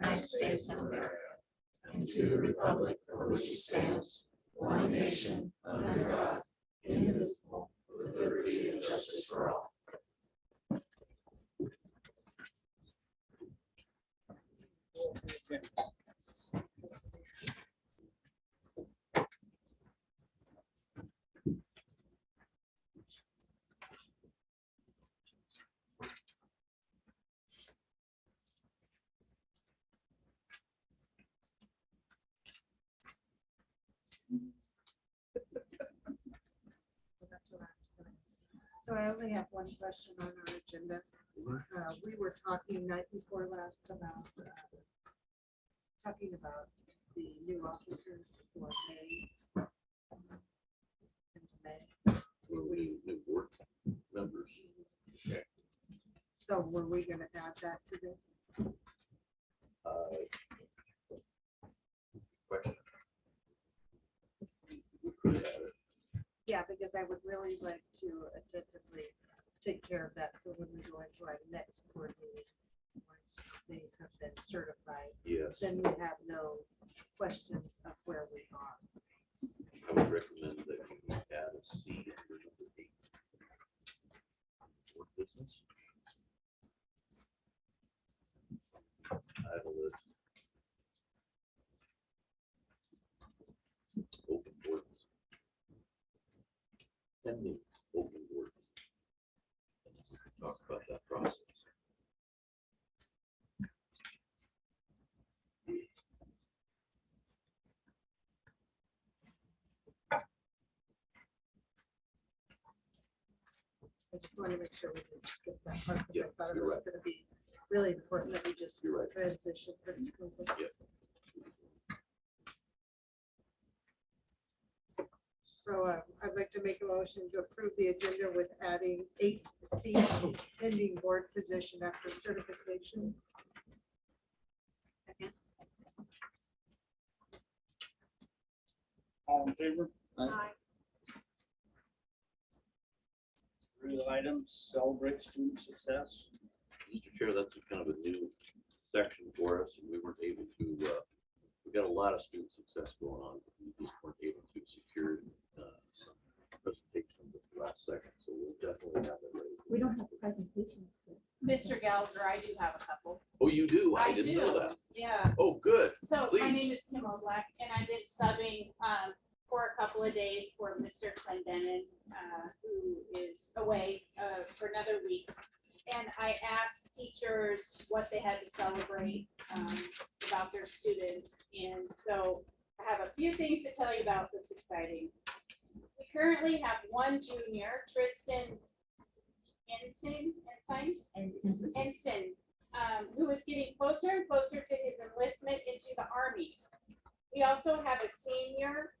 United States of America, and to the republic for which it stands, one nation, under God, indivisible, with liberty and justice for all. So I only have one question on our agenda. We were talking night before last about the new officers for May. New board members. So were we gonna add that to this? Question. We could add it. Yeah, because I would really like to attentively take care of that, so when we go into our next board meeting, once things have been certified, Yes, then we have no questions of where we are. I would recommend that you add a C under number 8. Board business. I have a list. Open board. Pending open board. Let's talk about that process. I just want to make sure we didn't skip that part, because Yeah, I thought it you're was right. gonna be really important that we just You're right. transition pretty smoothly. Yeah. So I'd like to make a motion to approve the agenda with adding 8C pending board position after certification. All in favor? Aye. Three items, celebrate student success. Mr. Chair, that's kind of a new section for us, and we weren't able to, we got a lot of student success going on. But we just weren't able to secure some presentation at the last second, so we'll definitely have it ready. We don't have presentations. Mr. Gallagher, I do have a couple. Oh, you do? I I didn't know do. that. Yeah. Oh, good. So my Please. name is Kim Oblak, and I did subbing for a couple of days for Mr. Clendenin, who is away for another week. And I asked teachers what they had to celebrate about their students. And so I have a few things to tell you about that's exciting. We currently have one junior, Tristan Ensign, who is getting closer and closer to his enlistment into the Army. We also have a senior,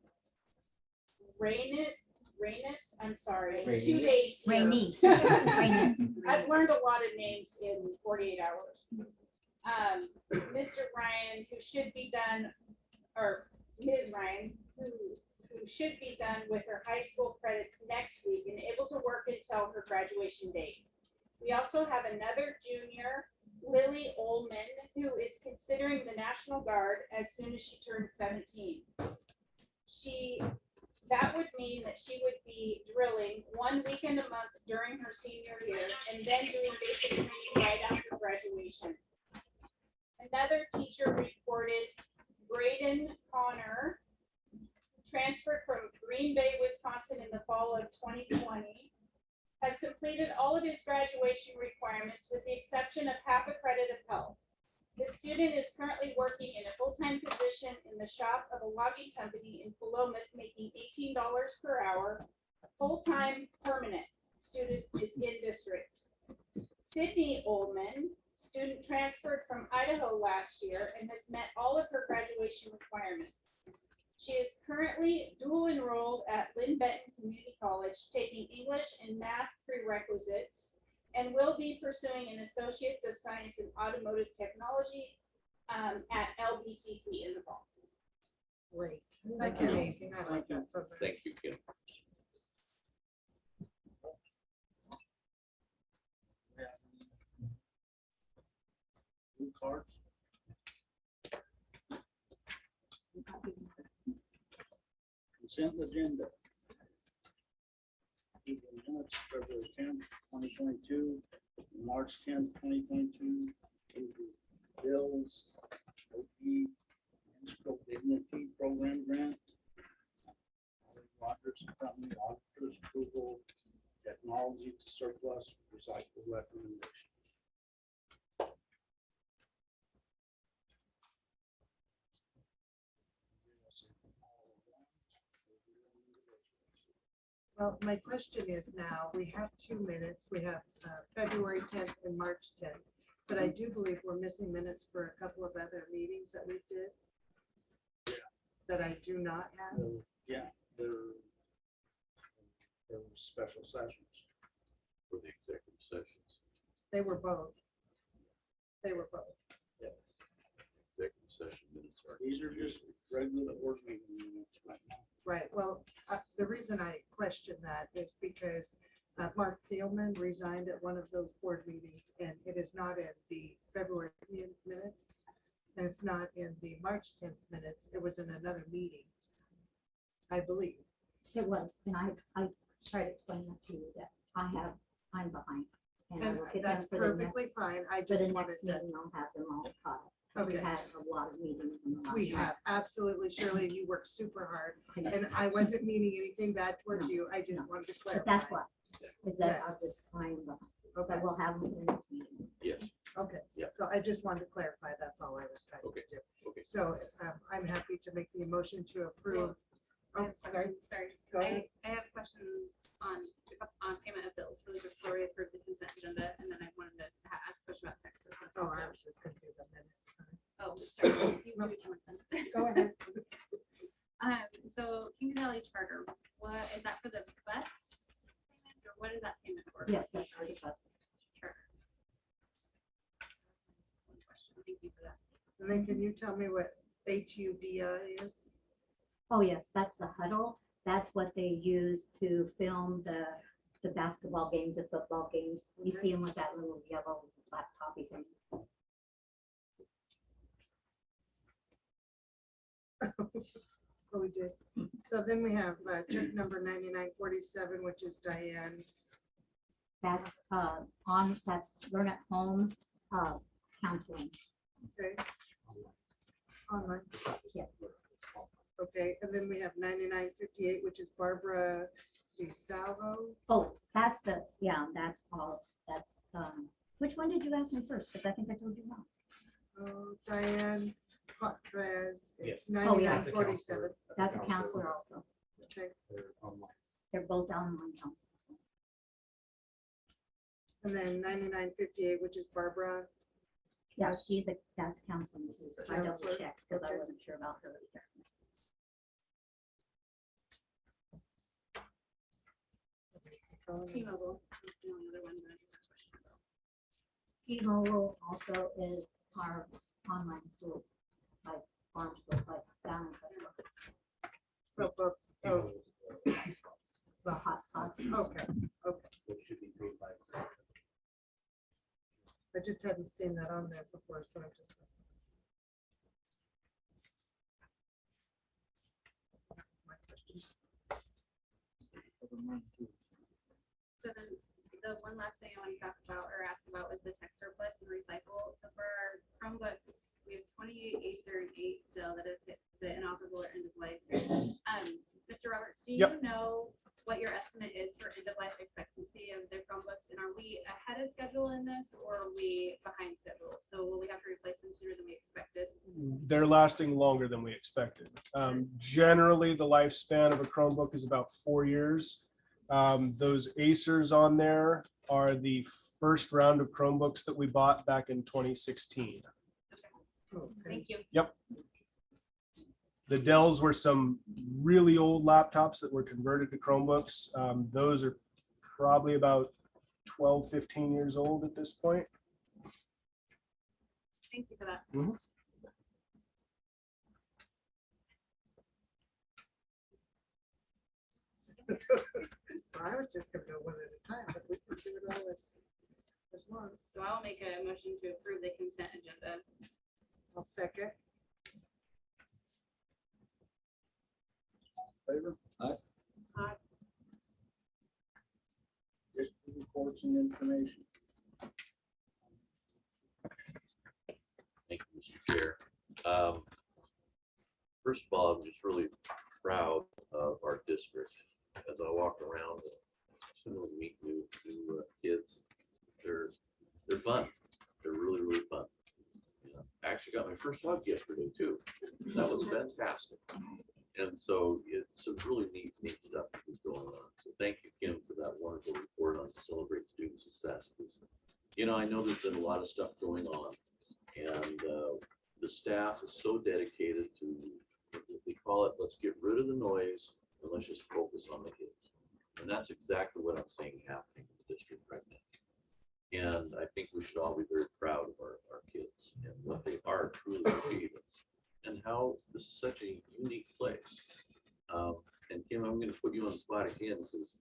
Rainus, I'm sorry, 2 days. here. Rainice. I've learned a lot of names in 48 hours. Mr. Ryan, who should be done, or Ms. Ryan, who should be done with her high school credits next week and able to work until her graduation date. We also have another junior, Lily Ullman, who is considering the National Guard as soon as she turns 17. That would mean that she would be drilling 1 weekend a month during her senior year and then doing basic training right after graduation. Another teacher reported Braden Connor transferred from Green Bay, Wisconsin in the fall of 2020, has completed all of his graduation requirements with the exception of half a credit of health. The student is currently working in a full-time position in the shop of a logging company in Philomath, making $18 per hour. Full-time permanent student is in district. Sydney Oldman, student transferred from Idaho last year and has met all of her graduation requirements. She is currently dual enrolled at Lynn Benton Community College, taking English and math prerequisites, and will be pursuing an Associates of Science in Automotive Technology at LBCC in the fall. Great. That's amazing. I like that. so much. Thank you, Kim. Blue cards. Consent agenda. Minutes, February 10th, 2022, March 10th, 2022. Bills, OP, Municipal Dignity Program Grant. Rogers Company Auditors Approval, Technology to Surplus, Recycle Recommendation. Well, my question is now, we have 2 minutes. We have February 10th and March 10th. But I do believe we're missing minutes for a couple of other meetings that we did. That I do not have. Yeah, there were special sessions. For the executive sessions. They were both. They were both. Executive session minutes are. These are just regular board meeting minutes right now. Right, well, the reason I question that is because Mark Thielman resigned at one of those board meetings, and it is not in the February minutes, and it's not in the March 10th minutes. It was in another meeting, I believe. It was, and I tried to explain that to you that I'm behind. And I And will get them that's for the perfectly next, fine. I for the just wanted next to. meeting, I'll have them all caught up. 'Cause we Okay. had a lot of meetings in the last. We month. have, absolutely, Shirley, you worked super hard, And and I wasn't meaning anything bad towards you. I just No. wanted to But clarify. that's what, is that Yeah. I'll just find, but Okay, we'll have them in the next meeting. Yes, okay. Yeah. So I just wanted to clarify, that's all I was trying to Okay. do. okay. So I'm happy to make the motion to approve. Oh, sorry, Sorry, go ahead. I have questions on payment of bills really before we approve the consent agenda, and then I wanted to ask a question about tax surplus Oh, I also. was just gonna do the minutes. Sorry. Oh, sorry. You can do which one then. Go ahead. So King Valley Charter, what is that for the bus payment, or what is that payment for? Yes, that's for the buses. Sure. One question, thank you for that. And then can you tell me what HUDI is? Oh, yes, that's the huddle. That's what they use to film the basketball games, the football games. You see them with that little yellow laptop thing. Oh, we did. So then we have check number 9947, which is Diane. That's that's learn at home counseling. Okay. Online. Yeah. Okay, and then we have 9958, which is Barbara DeSalvo. Oh, that's that's all, that's, which one did you ask me first? Because I think I told you wrong. Oh, Diane Patres, it's Oh, yeah. 9947. That's a counselor also. Okay, They're both online counselors. and then 9958, which is Barbara. Yeah, Yes. that's counseling. too. I double Counselor, checked because I okay. wasn't sure about her either. T-Mobile is the only other one that I have a question about. T-Mobile also is our online school, like farm school, like down in Crestwood. Oh, both, oh, The hotspots. okay, okay. I just hadn't seen that on there before, so I just. My questions. So then the one last thing I want to talk about or ask about was the tech surplus and recycle. So for our Chromebooks, we have 28 Acer and 8 still that have hit the inoperable or end of life. Mr. Roberts, do you know what your estimate is for end of life expectancy of their Chromebooks? And are we ahead of schedule in this, or are we behind schedule? So will we have to replace them sooner than we expected? They're lasting longer than we expected. Generally, the lifespan of a Chromebook is about 4 years. Those Acers on there are the first round of Chromebooks that we bought back in 2016. Okay. Thank you. The Dells were some really old laptops that were converted to Chromebooks. Those are probably about 12, 15 years old at this point. Thank you for that. I was just gonna go one at a time, but we can do it all as one. So I'll make a motion to approve the consent agenda. I'll second. Favor? Aye. Aye. District reports and information. Thank you, Mr. Chair. First of all, I'm just really proud of our district. As I walk around and meet new kids, they're fun. They're really fun. Yeah. I actually got my first hug yesterday too. That was fantastic. And so it's some really neat stuff that is going on. So thank you, Kim, for that wonderful report on Celebrate Student Success. You know, I know there's been a lot of stuff going on, and the staff is so dedicated to what we call it, let's get rid of the noise and let's just focus on the kids. And that's exactly what I'm seeing happening in the district right now. And I think we should all be very proud of our kids and what they are truly achieving and how this is such a unique place. And Kim, I'm going to put you on the spot again because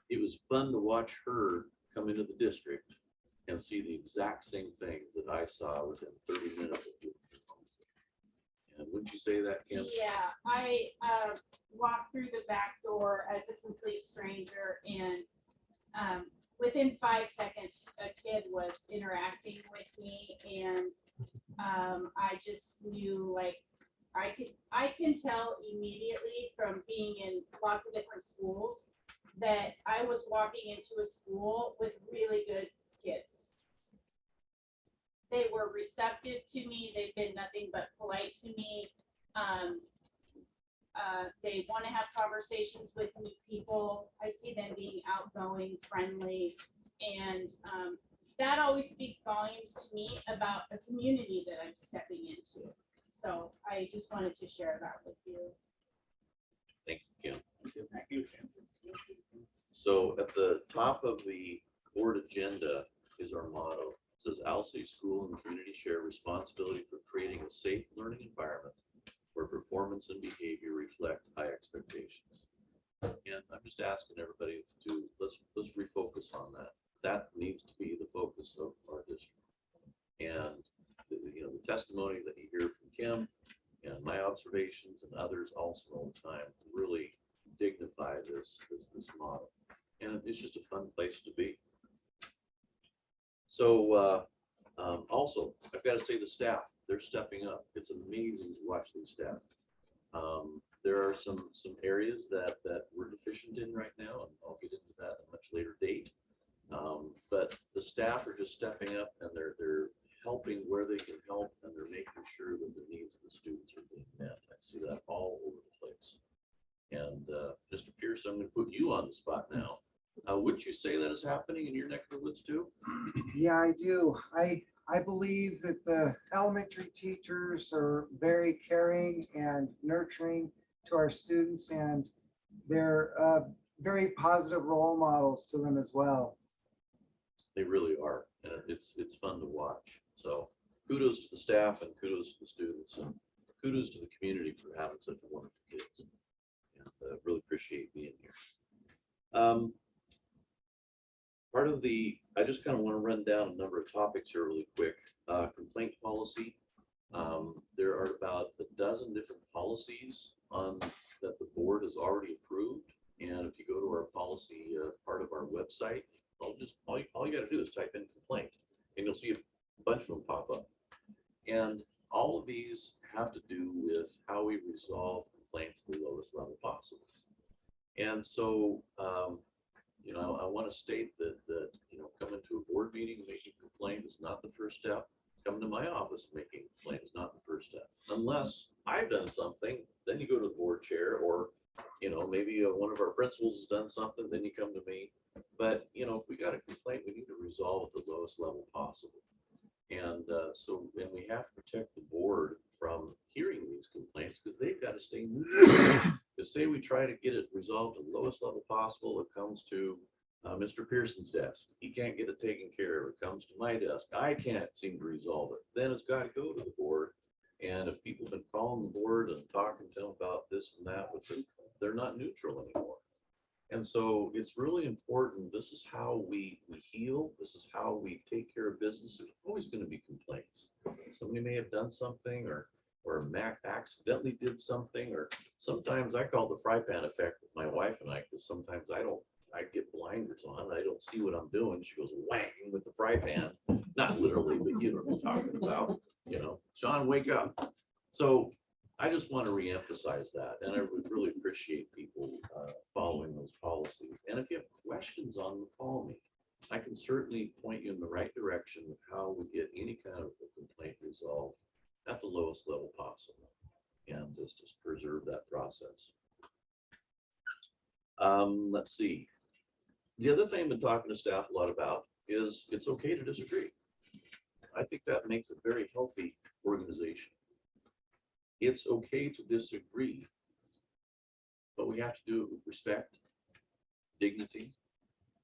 it was fun to watch her come into the district and see the exact same things that I saw within 30 minutes of you. And wouldn't you say that, Kim? Yeah, I walked through the back door as a complete stranger, and within 5 seconds, a kid was interacting with me, and I just knew, like, I can tell immediately from being in lots of different schools that I was walking into a school with really good kids. They were receptive to me. They've been nothing but polite to me. They want to have conversations with new people. I see them being outgoing, friendly, and that always speaks volumes to me about a community that I'm stepping into. So I just wanted to share that with you. Thank you, Kim. Thank you, Kim. So at the top of the board agenda is our motto. It says Alcee School and Community share responsibility for creating a safe learning environment where performance and behavior reflect high expectations. And I'm just asking everybody to let's refocus on that. That needs to be the focus of our district. And the testimony that you hear from Kim and my observations and others also all the time really dignify this model. And it's just a fun place to be. So also, I've got to say the staff, they're stepping up. It's amazing to watch these staff. There are some areas that we're deficient in right now, and I'll get into that at a much later date. But the staff are just stepping up, and they're helping where they can help, and they're making sure that the needs of the students are being met. I see that all over the place. And Mr. Pierce, I'm going to put you on the spot now. Would you say that is happening in your neck of the woods too? Yeah, I do. I believe that the elementary teachers are very caring and nurturing to our students, and they're very positive role models to them as well. They really are, and it's fun to watch. So kudos to the staff and kudos to the students and kudos to the community for having such wonderful kids. And really appreciate being here. Part of I just kind of want to run down a number of topics here really quick. Complaint policy. There are about a dozen different policies that the board has already approved. And if you go to our policy part of our website, all you got to do is type in complaint and you'll see a bunch of them pop up. And all of these have to do with how we resolve complaints to the lowest level possible. And so, I want to state that coming to a board meeting and making a complaint is not the first step. Coming to my office and making a complaint is not the first step. Unless I've done something, then you go to the board chair, or maybe one of our principals has done something, then you come to me. But if we got a complaint, we need to resolve at the lowest level possible. And and we have to protect the board from hearing these complaints because they've got to stay neutral. Because say we try to get it resolved at the lowest level possible, it comes to Mr. Pearson's desk. He can't get it taken care of. It comes to my desk. I can't seem to resolve it. Then it's got to go to the board. And if people have been calling the board and talking to them about this and that, but they're not neutral anymore. And so it's really important. This is how we heal. This is how we take care of business. There's always going to be complaints. Somebody may have done something or or Mac accidentally did something, or sometimes I call it the fry pan effect with my wife and I, because sometimes I get blinders on, I don't see what I'm doing. She goes whang with the fry pan, not literally, but you know what I'm talking about, you know, Sean, wake up. So I just want to reemphasize that, and I would really appreciate people following those policies. And if you have questions on them, call me. I can certainly point you in the right direction of how we get any kind of a complaint resolved at the lowest level possible, and just preserve that process. Let's see. The other thing I've been talking to staff a lot about is it's okay to disagree. I think that makes a very healthy organization. It's okay to disagree, but we have to do it with respect, dignity,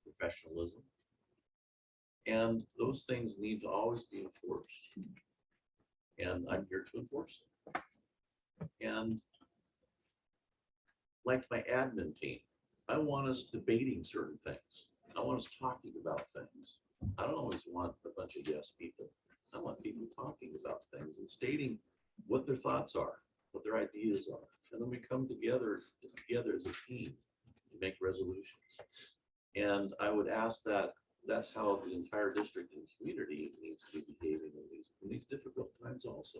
professionalism, and those things need to always be enforced. And I'm here to enforce them. And like my admin team, I want us debating certain things. I want us talking about things. I don't always want a bunch of yes people. I want people talking about things and stating what their thoughts are, what their ideas are. And then we come together as a team to make resolutions. And I would ask that that's how the entire district and community needs to be behaving in these difficult times also.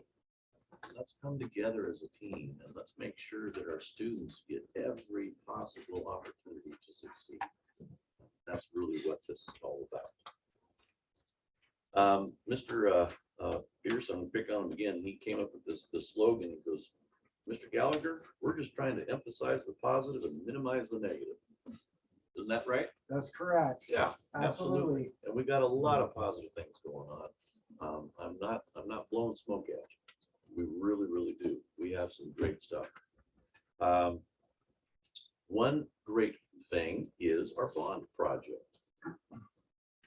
Let's come together as a team and let's make sure that our students get every possible opportunity to succeed. That's really what this is all about. Mr. Pearson, pick on him again. He came up with this slogan. He goes, Mr. Gallagher, we're just trying to emphasize the positive and minimize the negative. Isn't that right? That's correct. Yeah, absolutely. Absolutely. And we got a lot of positive things going on. I'm not blowing smoke at you. We really, really do. We have some great stuff. One great thing is our bond project.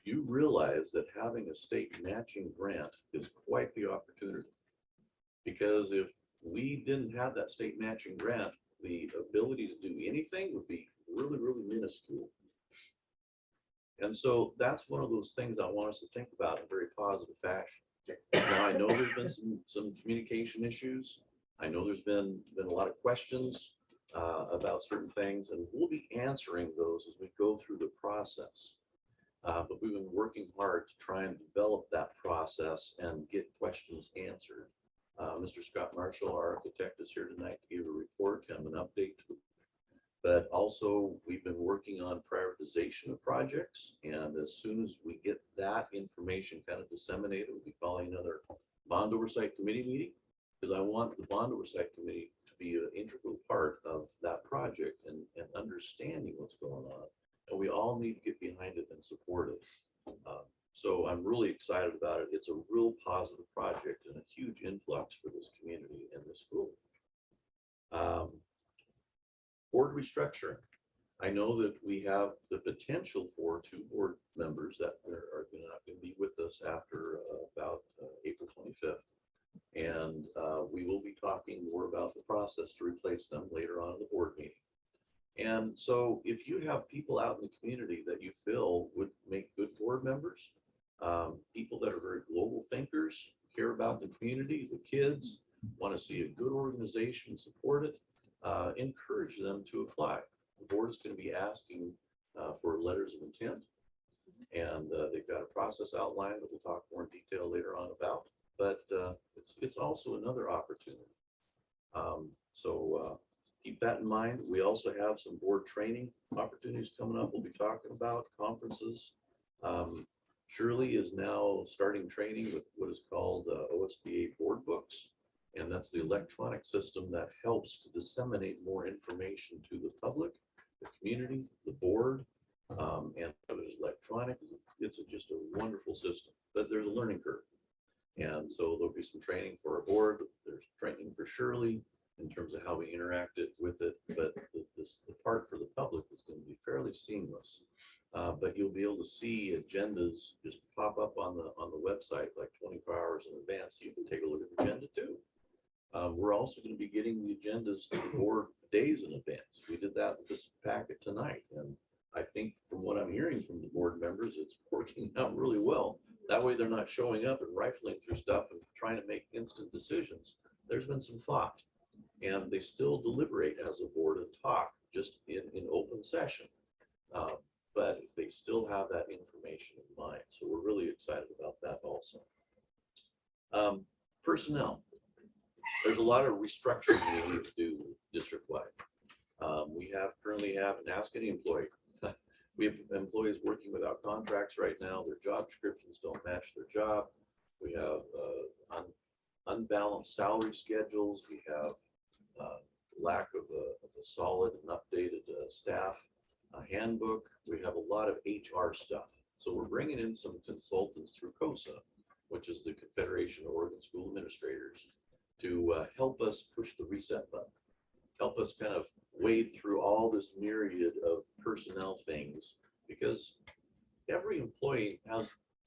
You realize that having a state matching grant is quite the opportunity. Because if we didn't have that state matching grant, the ability to do anything would be really, really minuscule. And so that's one of those things I want us to think about in a very positive fashion. Now, I know there's been some communication issues. I know there's been a lot of questions about certain things, and we'll be answering those as we go through the process. But we've been working hard to try and develop that process and get questions answered. Mr. Scott Marshall, our architect, is here tonight to give a report and an update. But also, we've been working on prioritization of projects. And as soon as we get that information kind of disseminated, we'll be calling another bond oversight committee meeting, because I want the bond oversight committee to be an integral part of that project and understanding what's going on. And we all need to get behind it and support it. So I'm really excited about it. It's a real positive project and a huge influx for this community and this school. Board restructuring. I know that we have the potential for 2 board members that are not going to be with us after about April 25th. And we will be talking more about the process to replace them later on in the board meeting. And so if you have people out in the community that you feel would make good board members, people that are very global thinkers, care about the community, the kids, want to see a good organization support it, encourage them to apply. The board is going to be asking for letters of intent, and they've got a process outline that we'll talk more in detail later on about, but it's also another opportunity. So keep that in mind. We also have some board training opportunities coming up. We'll be talking about conferences. Shirley is now starting training with what is called OSBA board books. And that's the electronic system that helps to disseminate more information to the public, the community, the board, and others. Electronic. It's just a wonderful system, but there's a learning curve. And so there'll be some training for our board. There's training for Shirley in terms of how we interacted with it. But the part for the public is going to be fairly seamless. But you'll be able to see agendas just pop up on the website like 24 hours in advance. So you can take a look at the agenda too. We're also going to be getting the agendas to the board days in advance. We did that with this packet tonight. And I think from what I'm hearing from the board members, it's working out really well. That way they're not showing up and rifling through stuff and trying to make instant decisions. there's been some thought. And they still deliberate as a board and talk just in open session. But they still have that information in mind. So we're really excited about that also. Personnel. There's a lot of restructuring we need to do district-wide. We currently have, and ask any employee, we have employees working without contracts right now. Their job descriptions don't match their job. We have unbalanced salary schedules. We have lack of a solid and updated staff handbook. We have a lot of HR stuff. So we're bringing in some consultants through COSA, which is the Confederation of Oregon School Administrators, to help us push the reset button, help us kind of wade through all this myriad of personnel things, because every employee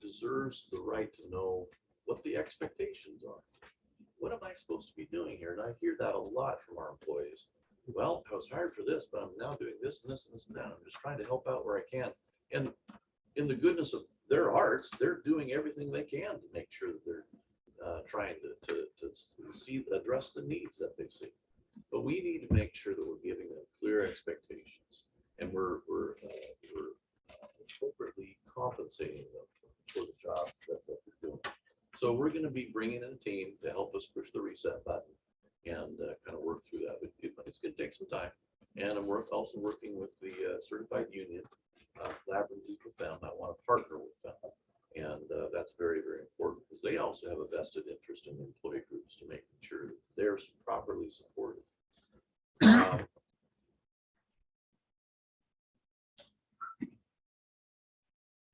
deserves the right to know what the expectations are. What am I supposed to be doing here? And I hear that a lot from our employees. Well, I was hired for this, but I'm now doing this and this and this and that. I'm just trying to help out where I can. And in the goodness of their hearts, they're doing everything they can to make sure that they're trying to address the needs that they see. But we need to make sure that we're giving them clear expectations, and we're appropriately compensating them for the jobs that they're doing. So we're going to be bringing in a team to help us push the reset button and kind of work through that. It's going to take some time. And I'm also working with the certified union, collaboratively with them. I want to partner with them. And that's very, very important, because they also have a vested interest in the employee groups to making sure that they're properly supported.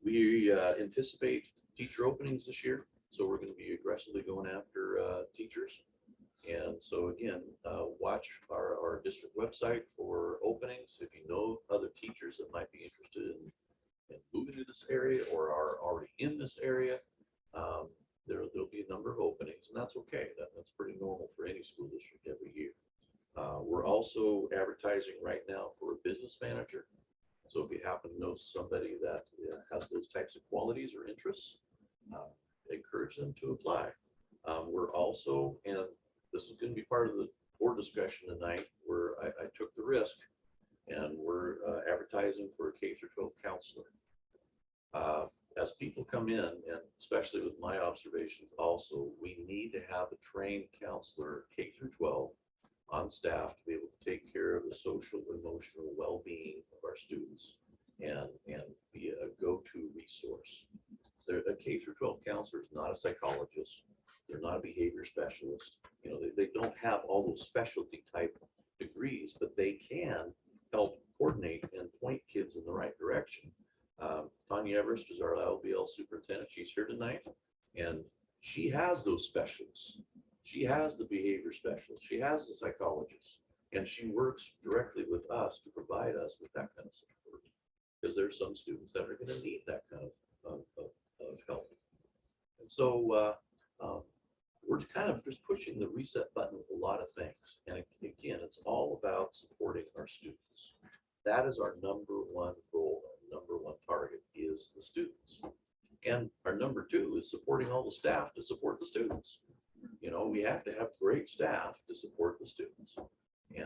We anticipate teacher openings this year. So we're going to be aggressively going after teachers. And so again, watch our district website for openings. If you know of other teachers that might be interested in moving to this area or are already in this area, there'll be a number of openings, and that's okay. That's pretty normal for any school district every year. We're also advertising right now for a business manager. So if you happen to know somebody that has those types of qualities or interests, encourage them to apply. We're also, and this is going to be part of the board discussion tonight, where I took the risk, and we're advertising for a K-12 counselor. As people come in, and especially with my observations also, we need to have a trained counselor, K-12, on staff to be able to take care of the social, emotional well-being of our students and be a go-to resource. A K-12 counselor is not a psychologist. They're not a behavior specialist. You know, they don't have all those specialty type degrees, but they can help coordinate and point kids in the right direction. Tanya Everest is our LBL superintendent. She's here tonight, and she has those specialists. She has the behavior specialist. She has the psychologist, and she works directly with us to provide us with that kind of support, because there's some students that are going to need that kind of help. And so we're kind of just pushing the reset button with a lot of things. And again, it's all about supporting our students. That is our number one goal. Our number one target is the students. And our number two is supporting all the staff to support the students. You know, we have to have great staff to support the students. And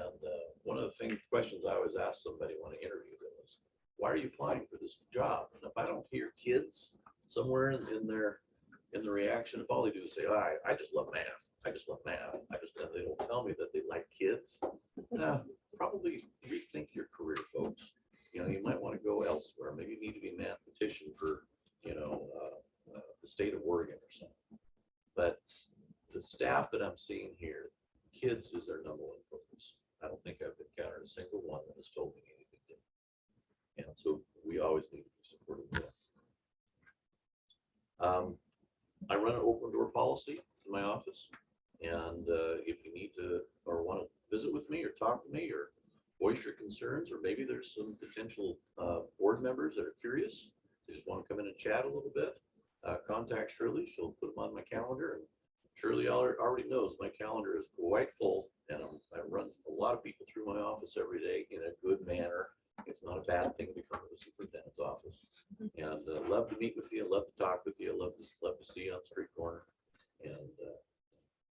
one of the questions I always ask somebody when I interview them is, why are you applying for this job? And if I don't hear kids somewhere in the reaction, if all they do is say, oh, I just love math. I just love math. They don't tell me that they like kids. Probably rethink your career, folks. You know, you might want to go elsewhere. Maybe you need to be a mathematician for, you know, the state of Oregon or something. But the staff that I'm seeing here, kids is their number one focus. I don't think I've encountered a single one that has told me anything different. And so we always need to be supportive of that. I run an open door policy in my office. And if you need to or want to visit with me or talk to me or voice your concerns, or maybe there's some potential board members that are curious, they just want to come in and chat a little bit, contact Shirley. She'll put them on my calendar. And Shirley already knows my calendar is quite full, and I run a lot of people through my office every day in a good manner. It's not a bad thing to come to the superintendent's office. And love to meet with you, love to talk with you, love to see you on the street corner. And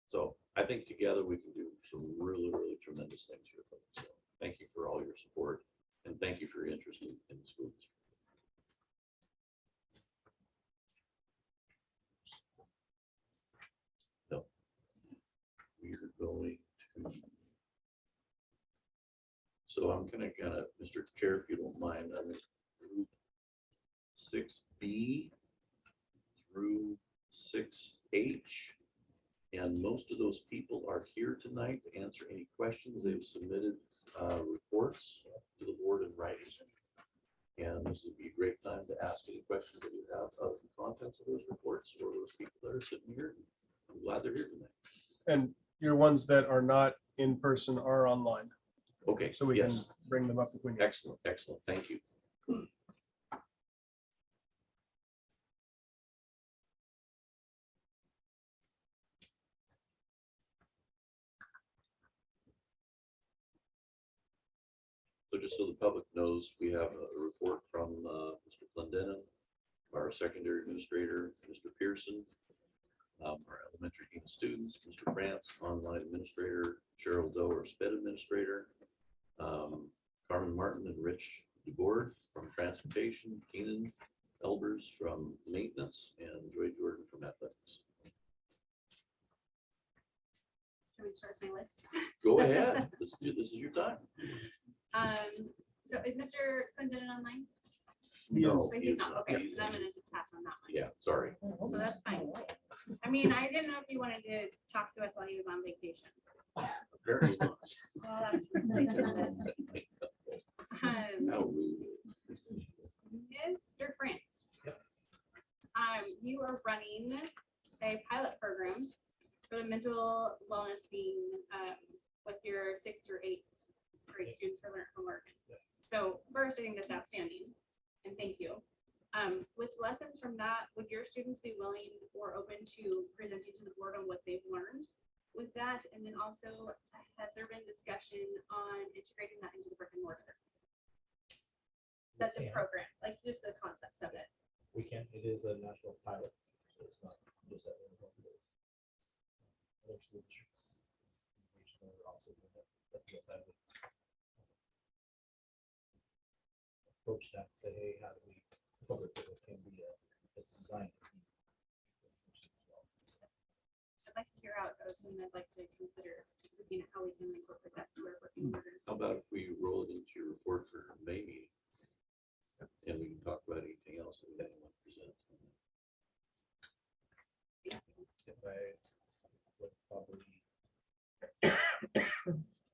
so I think together together, we can do some really, really tremendous things here. Folks. So thank you for all your support, and thank you for your interest in the school district. So we're going to. So I'm gonna Mr. Chair, if you don't mind, I'm gonna group 6B through 6H. And most of those people are here tonight to answer any questions. They've submitted reports to the board in writing. And this would be a great time to ask any questions that you have of the contents of those reports or those people that are sitting here. I'm glad they're here tonight. And your ones that are not in person are online, Okay, so we can yes, bring them up if we need. excellent, excellent. Thank you. So just so the public knows, we have a report from Mr. Clendenin, our secondary administrator, Mr. Pearson, our elementary dean of students, Mr. France, online administrator, Cheryl Doe, our sped administrator, Carmen Martin and Rich DeBoard from transportation, Keenan Elbers from maintenance, and Joy Jordan from athletics. Should we start my list? Go ahead. This is your time. So is Mr. Clinton online? No, But he he's is not, not. okay, He's then I'm not. gonna just pass on that one. Yeah, sorry. So that's fine. I mean, I didn't know if you wanted to talk to us while he was on vacation. Very much. Well, that's ridiculous. How rude. Mr. France. You are running a pilot program for the mental wellness being with your 6th through 8th grade students for Learn from Work. So first, I think that's outstanding, and thank you. With lessons from that, would your students be willing or open to presenting to the board on what they've learned with that? And then also, has there been discussion on integrating that into the brick and mortar? That's the program, like just the concepts of it. We can, it is a national pilot, so it's not just that. Other school districts, regional are also doing that, but yes, I would approach that, and say, hey, how do we, public it can be, it's designed. to be- I'd like to hear how it goes, and I'd like to consider looking at how we can incorporate that to our brick and mortar. How about if we roll it into your report for May meeting? And we can talk about anything else that anyone presents. If I would probably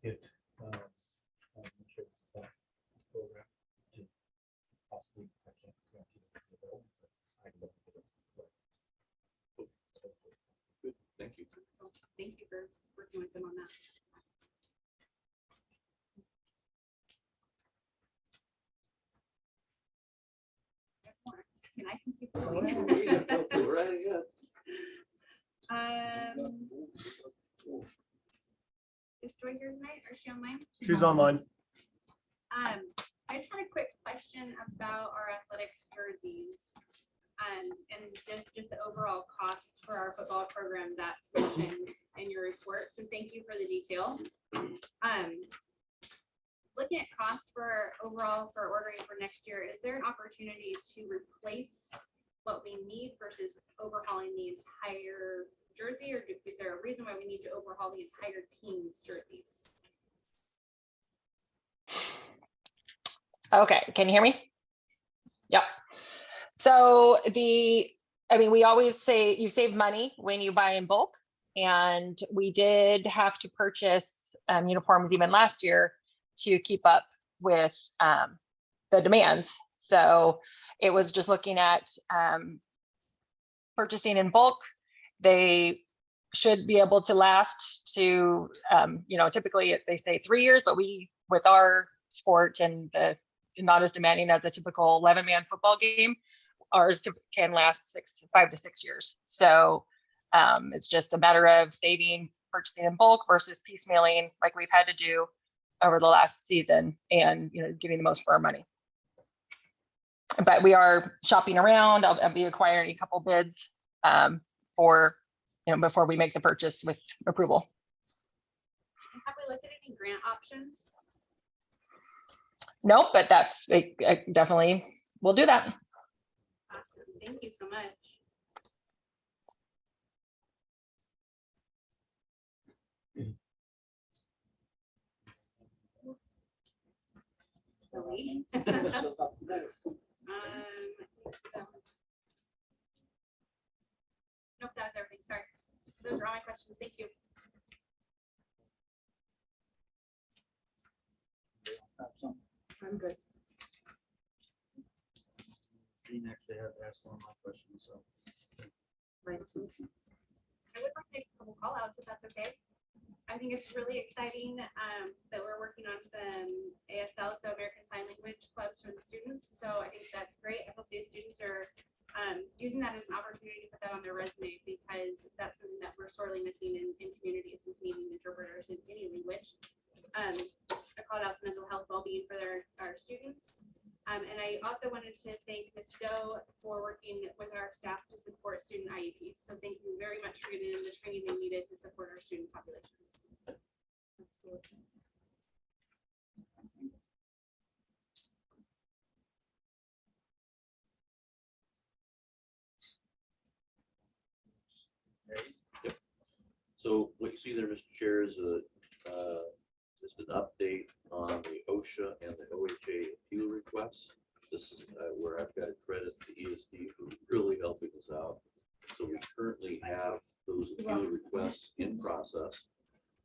hit, I'm not sure that program to possibly, I can't guarantee it's available, but I can look at it. Good, thank you. So, thank you for working with them on that. There's more. Can I keep going? Go right ahead. Is Joy here tonight, or is she online? She's online. I just had a quick question about our athletic jerseys. And just the overall cost for our football program that's mentioned in your report. So thank you for the detail. Looking at costs for overall for ordering for next year, is there an opportunity to replace what we need versus overhauling the entire jersey, or is there a reason why we need to overhaul the entire team's jerseys? Okay, can you hear me? Yep. So we always say you save money when you buy in bulk, and we did have to purchase uniforms even last year to keep up with the demands. So it was just looking at purchasing in bulk. They should be able to last to, typically they say 3 years, but we, with our sport and the not as demanding as a typical 11-man football game, ours can last 5 to 6 years. So it's just a matter of saving, purchasing in bulk versus piecemealing like we've had to do over the last season, and getting the most for our money. But we are shopping around. I'll be acquiring a couple bids for before we make the purchase with approval. Have we looked at any grant options? Nope, but that's definitely, we'll do that. Awesome. Thank you so much. Silly. Nope, that was everything. Sorry. Those are all my questions. Thank you. Have some. I'm good. Dean actually has asked one of my questions, so. Mine too. I would like to make a couple call outs if that's okay. I think it's really exciting that we're working on some ASL, so American Sign Language clubs for the students. So I think that's great. I hope these students are using that as an opportunity to put that on their resume, because that's something that we're sorely missing in communities, is needing interpreters in any language. I called out to mental health well-being for our students. And I also wanted to thank Ms. Doe for working with our staff to support student IEPs. So thank you very much for giving them the training they needed to support our student populations. Absolutely. So what you see there, Mr. Chair, is just an update on the OSHA and the OHA appeal requests. This is where I've got to credit the ESD for really helping us out. So we currently have those appeal requests in process,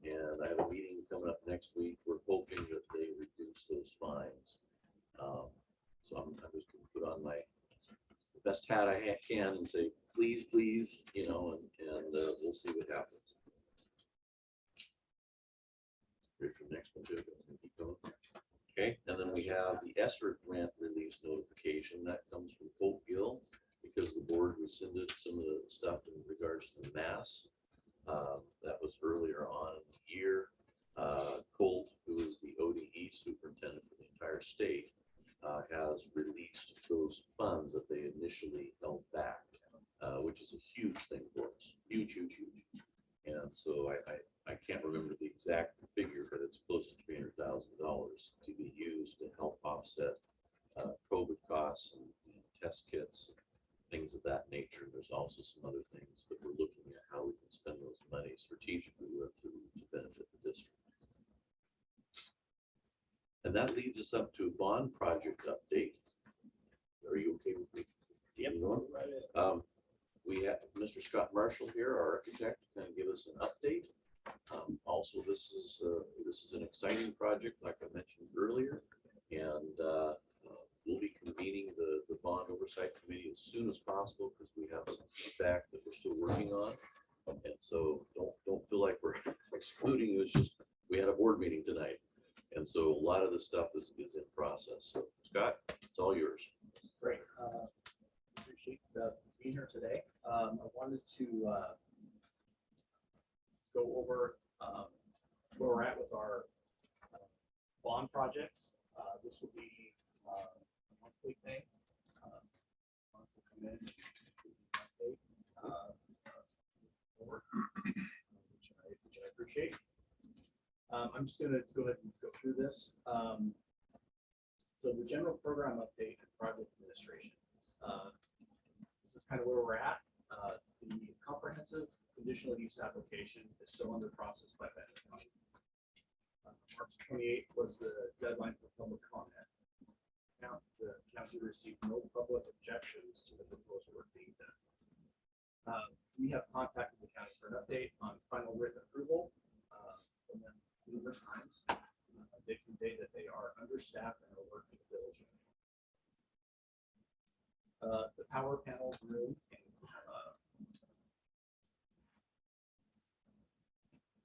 and I have a meeting coming up next week. We're hoping that they reduce those fines. So I'm just going to put on my best hat I can and say, please, please, you know, and we'll see what happens. Ready for the next one too. Keep going. Okay, and then we have the ESSER grant release notification that comes from Hope Gill, because the board rescinded some of the stuff in regards to the mass. That was earlier on in the year. Colt, who is the ODE superintendent for the entire state, has released those funds that they initially held back, which is a huge thing for us. Huge, huge, huge. And so I can't remember the exact figure, but it's close to $300,000 to be used to help offset COVID costs and test kits, things of that nature. There's also some other things that we're looking at how we can spend those money strategically with to benefit the district. And that leads us up to a bond project update. Are you okay with me? Yep. We have Mr. Scott Marshall here, our architect, to kind of give us an update. Also, this is an exciting project, like I mentioned earlier, and we'll be convening the bond oversight committee as soon as possible, because we have some feedback that we're still working on. And so don't feel like we're excluding you. It's just we had a board meeting tonight, and so a lot of the stuff is in process. So Scott, it's all yours. Great. Appreciate being here today. I wanted to go over where we're at with our bond projects. This will be a monthly thing. Month will come in, forward, which I appreciate. I'm just going to go ahead and go through this. So the general program update and project administration. This is kind of where we're at. The comprehensive conditional use application is still under process by Venture County. March 28th was the deadline for public comment. Now, the county received no public objections to the proposed work being done. We have contacted the county for an update on final written approval from them numerous times. They convey that they are understaffed and are working diligently. The power panels room and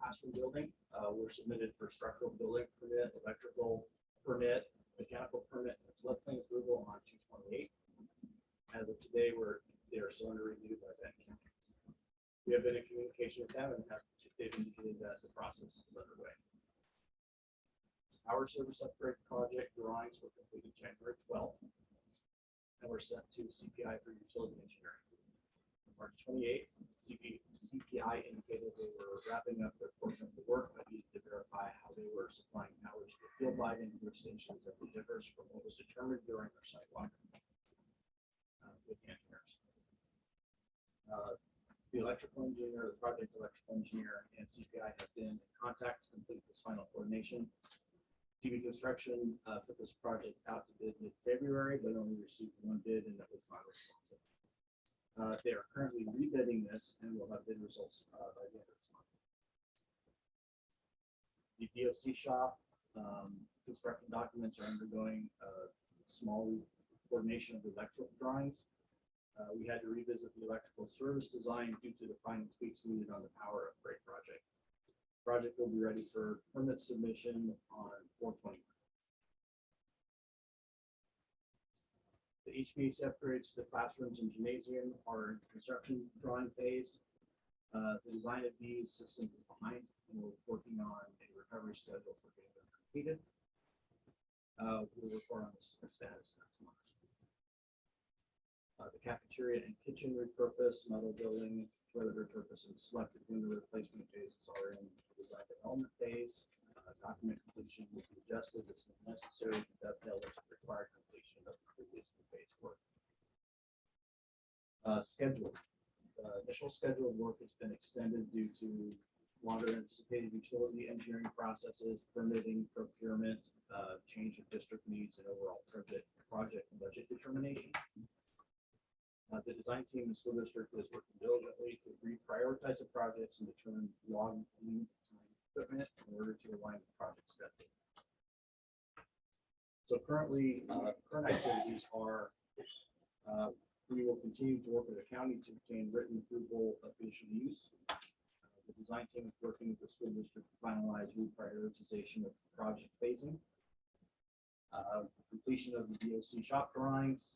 classroom building were submitted for structural building permit, electrical permit, mechanical permit, and floodplain approval on 2/28. As of today, they are still under review by that county. We have been in communication with them and they've indicated that the process is underway. Our service upgrade project drawings were completed January 12th and were sent to CPI for utility engineering. March 28th, CPI indicated they were wrapping up their portion of the work, but needed to verify clarify how they were supplying power to the field lighting and stations that differs from what was determined during their sidewalk with the engineers. The electrical engineer, the project electrical engineer, and CPI have been in contact to complete this final coordination. TV Construction put this project out to bid mid-February, but only received one bid, and that was not responsive. They are currently rebidding this, and will have bid results by the end of this month. The DOC shop construction documents are undergoing small coordination of the electrical drawings. We had to revisit the electrical service design due to the final tweaks needed on the power upgrade project. Project will be ready for permit submission on 4/20. The HVAC upgrades to the classrooms and gymnasium are in construction drawing phase. The design of these systems is behind, and we're working on a recovery schedule for getting them completed. We'll report on the status next month. The cafeteria and kitchen repurpose, metal building, toilet repurpose, and selected window replacement phases are in the design development phase. Document completion will be adjusted as necessary to dovetail with the required completion of previously phased work. Schedule. Initial schedule of work has been extended due to longer anticipated utility engineering processes, permitting, procurement, change of district needs, and overall project and budget determination. The design team in the school district is working diligently to reprioritize the projects and determine long lead time equipment in order to align the project schedule. So currently, current activities are, we will continue to work with the county to obtain written approval of conditional use. The design team is working with the school district to finalize reprioritization of project phasing. Completion of the DOC shop drawings,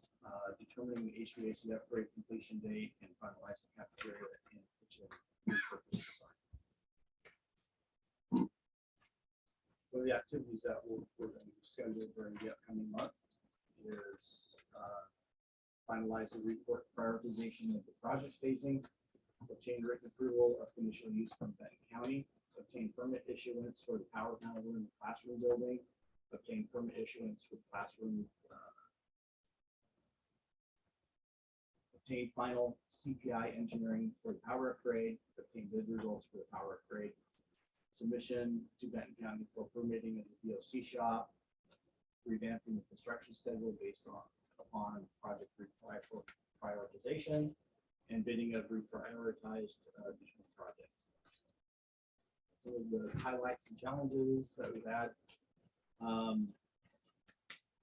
determining the HVAC upgrade completion date, and finalize the cafeteria and kitchen repurpose design. So the activities that we're going to schedule during the upcoming month is finalize the report prioritization of the project phasing, obtain written approval of conditional use from Benton County, obtain permit issuance for the power panel in the classroom building, obtain permit issuance for classroom, obtain final CPI engineering for the power upgrade, obtain bid results for the power upgrade, submission to Benton County for permitting in the DOC shop, revamping the construction schedule based upon project prioritization, and bidding of reprioritized additional projects. Some of the highlights and challenges that we've had.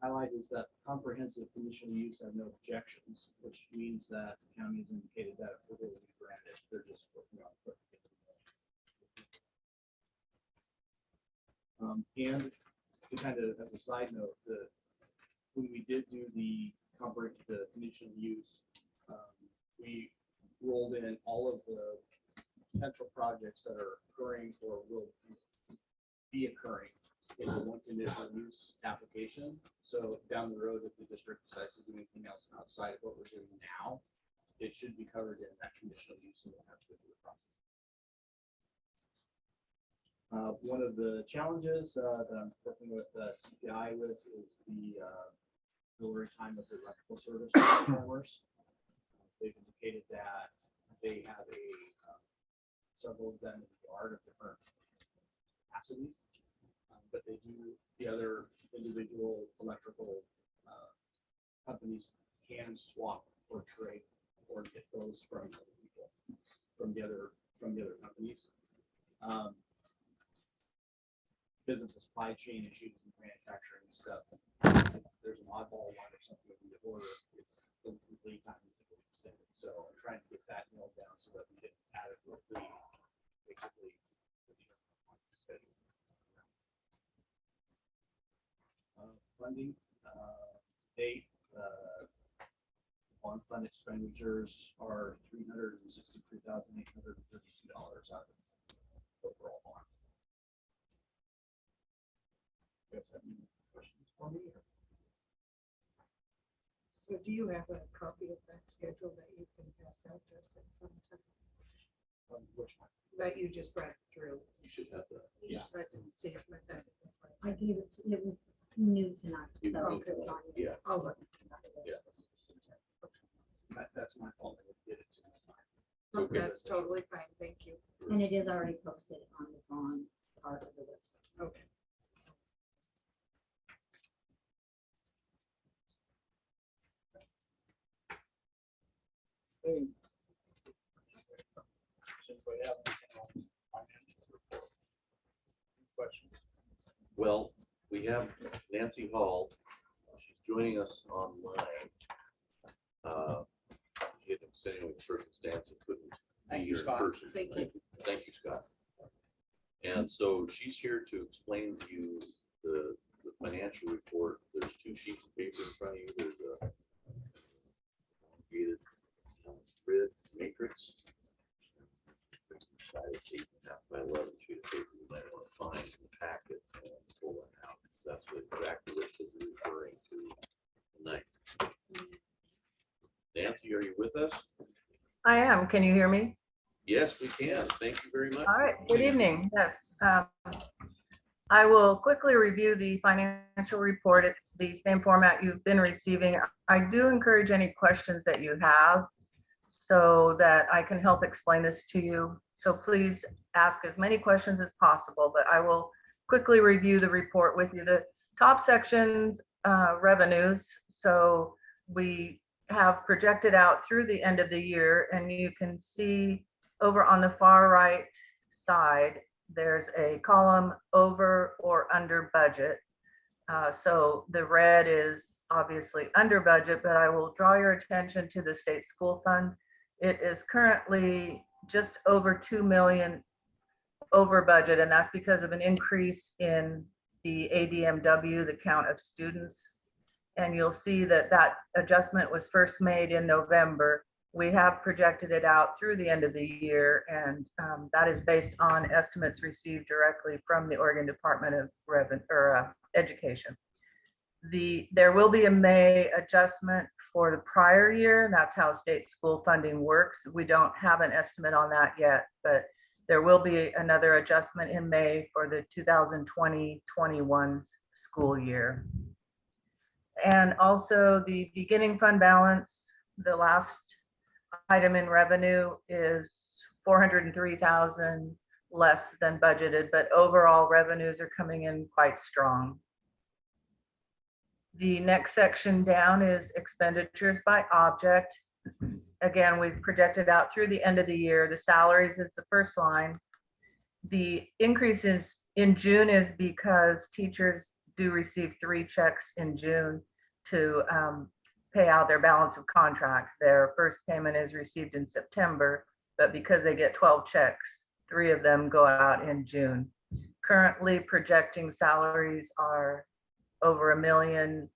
Highlight is that comprehensive conditional use have no objections, which means that the county has indicated that it will be granted. They're just working on it. And to kind of as a side note, when we did do the conditional use, we rolled in all of the potential projects that are occurring or will be occurring in the one conditional use application. So down the road, if the district decides to do anything else outside of what we're doing now, it should be covered in that conditional use and we'll have to go through the process. One of the challenges that I'm working with CPI with is the delivery time of the electrical service transformers. They've indicated that they have several of them in the yard of different capacities. But they do, the other individual electrical companies can swap or trade or get those from other people, from the other companies. Because of the supply chain issues and manufacturing stuff, if there's an oddball one or something that we order, it's the lead time is extended. So I'm trying to get that nailed down so that we can adequately, basically, schedule. Funding date on fund expenditures are $363,832 out of overall bond. You guys have any questions for me? So do you have a copy of that schedule that you can pass out to us at some time? Which one? that you just read through. You should have that. Yeah. I didn't see it, but that. I gave it, it was new tonight, You- so you- it was on. Yeah. I'll look. Yeah. That's my fault. I did it too. Okay. That's totally fine, thank you. And it is already posted on the bond part of the website. Okay. Since we have anything on financial report. Any questions? Well, we have Nancy Hall. She's joining us online. She had an extenuating circumstance and couldn't be Thank you, here in Scott. person. Thank you. Thank you, Scott. And so she's here to explain to you the financial report. There's 2 sheets of paper in front of you. There's a elongated, grid matrix. Size 8.5 by 11 sheet of paper you might want to find in the packet and pull that out. That's what exactly what she's referring to tonight. Nancy, are you with us? I am. Can you hear me? Yes, we can. Thank you very much. All right. Good evening. Yes. I will quickly review the financial report. It's the same format you've been receiving. I do encourage any questions that you have so that I can help explain this to you. So please ask as many questions as possible, but I will quickly review the report with you. The top sections, revenues. So we have projected out through the end of the year, and you can see over on the far right side, there's a column over or under budget. So the red is obviously under budget, but I will draw your attention to the state school fund. It is currently just over 2 million over budget, and that's because of an increase in the ADMW, the count of students. And you'll see that that adjustment was first made in November. We have projected it out through the end of the year, and that is based on estimates received directly from the Oregon Department of Education. There will be a May adjustment for the prior year, and that's how state school funding works. We don't have an estimate on that yet, but there will be another adjustment in May for the 2020-21 school year. And also the beginning fund balance, the last item in revenue is 403,000 less than budgeted, but overall revenues are coming in quite strong. The next section down is expenditures by object. Again, we've projected out through the end of the year. The salaries is the first line. The increases in June is because teachers do receive 3 checks in June to pay out their balance of contract. Their first payment is received in September, but because they get 12 checks, 3 of them go out in June. Currently projecting salaries are over $1 million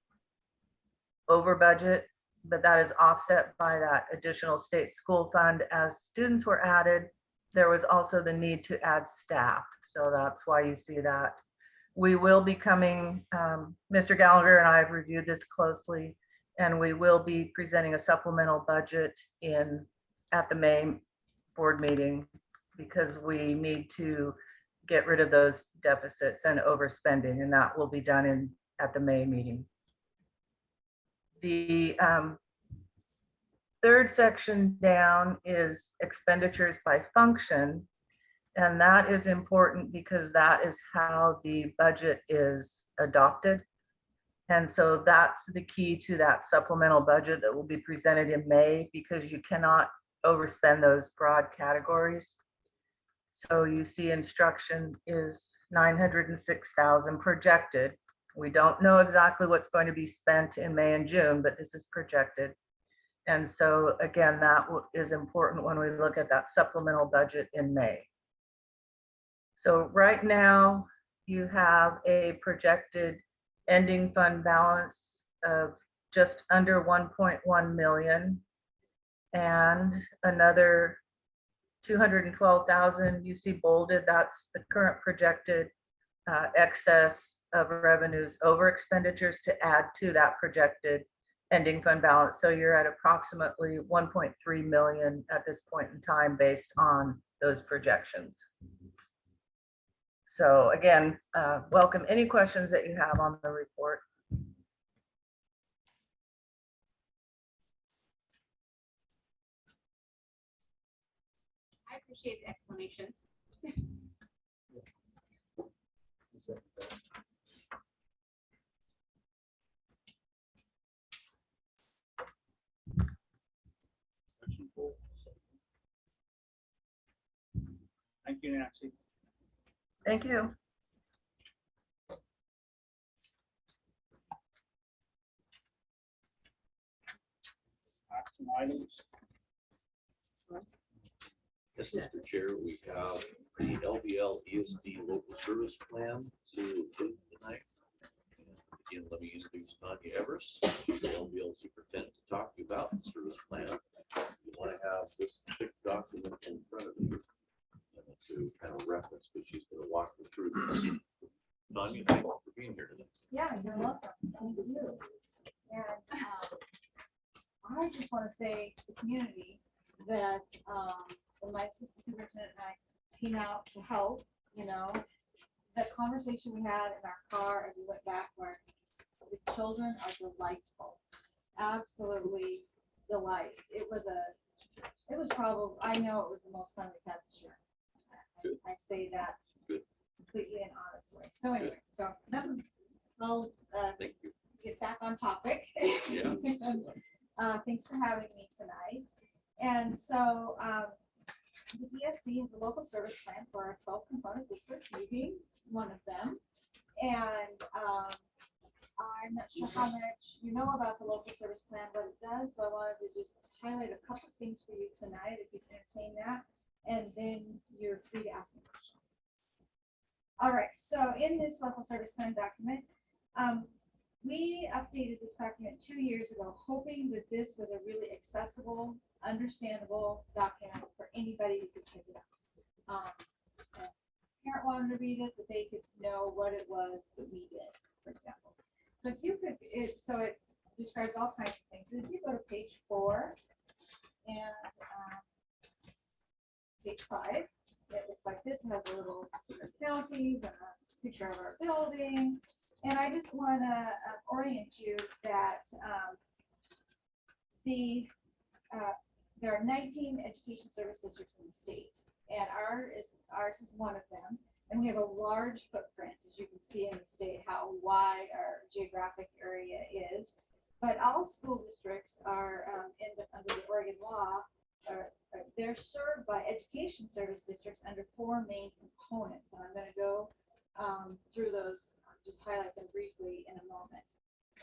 over budget, but that is offset by that additional state school fund. As students were added, there was also the need to add staff. So that's why you see that. We will be coming, Mr. Gallagher and I have reviewed this closely, and we will be presenting a supplemental budget at the May board meeting because we need to get rid of those deficits and overspending, and that will be done at the May meeting. The third section down is expenditures by function. And that is important because that is how the budget is adopted. And so that's the key to that supplemental budget that will be presented in May, because you cannot overspend those broad categories. So you see instruction is 906,000 projected. We don't know exactly what's going to be spent in May and June, but this is projected. And so again, that is important when we look at that supplemental budget in May. So right now you have a projected ending fund balance of just under 1.1 million and another 212,000 you see bolded. That's the current projected excess of revenues over expenditures to add to that projected ending fund balance. So you're at approximately 1.3 million at this point in time based on those projections. So again, welcome any questions that you have on the report. I appreciate the explanation. Question four. Thank you, Nancy. Thank you. Action items. Yes, Mr. Chair, we have the LBL ESD local service plan to approve tonight. And again, let me introduce Tanya Evers, the LBL superintendent, to talk to you about the service plan. You want to have this thick document in front of you to kind of reference, but she's going to walk you through this. Tanya, thank you for being here today. Yeah, you're welcome. Thank you. And I just want to say to the community that when my assistant superintendent and I came out to help, that conversation we had in our car and we went back where the children are delightful, absolutely delights. It was probably, I know it was the most fun we've had this year. I say that completely and honestly. So anyway, so I'll Thank you. get back on topic. Yeah. Thanks for having me tonight. And so the ESD is a local service plan for our 12 component districts, you being one of them. And I'm not sure how much you know about the local service plan, what it does. So I wanted to just highlight a couple things for you tonight, if you can entertain that. And then you're free to ask me questions. All right, so in this local service plan document, we updated this document 2 years ago, hoping that this was a really accessible, understandable document for anybody who could pick it up. And parent wanted to read it, that they could know what it was that we did, for example. So if you could, it describes all kinds of things. If you go to page 4 and page 5, it looks like this. It has a little counties and a picture of our building. And I just want to orient you that there are 19 education service districts in the state, and ours is one of them. And we have a large footprint, as you can see in the state, how wide our geographic area is. But all school districts are under the Oregon law. They're served by education service districts under 4 main components, and I'm going to go through those. Just highlight them briefly in a moment.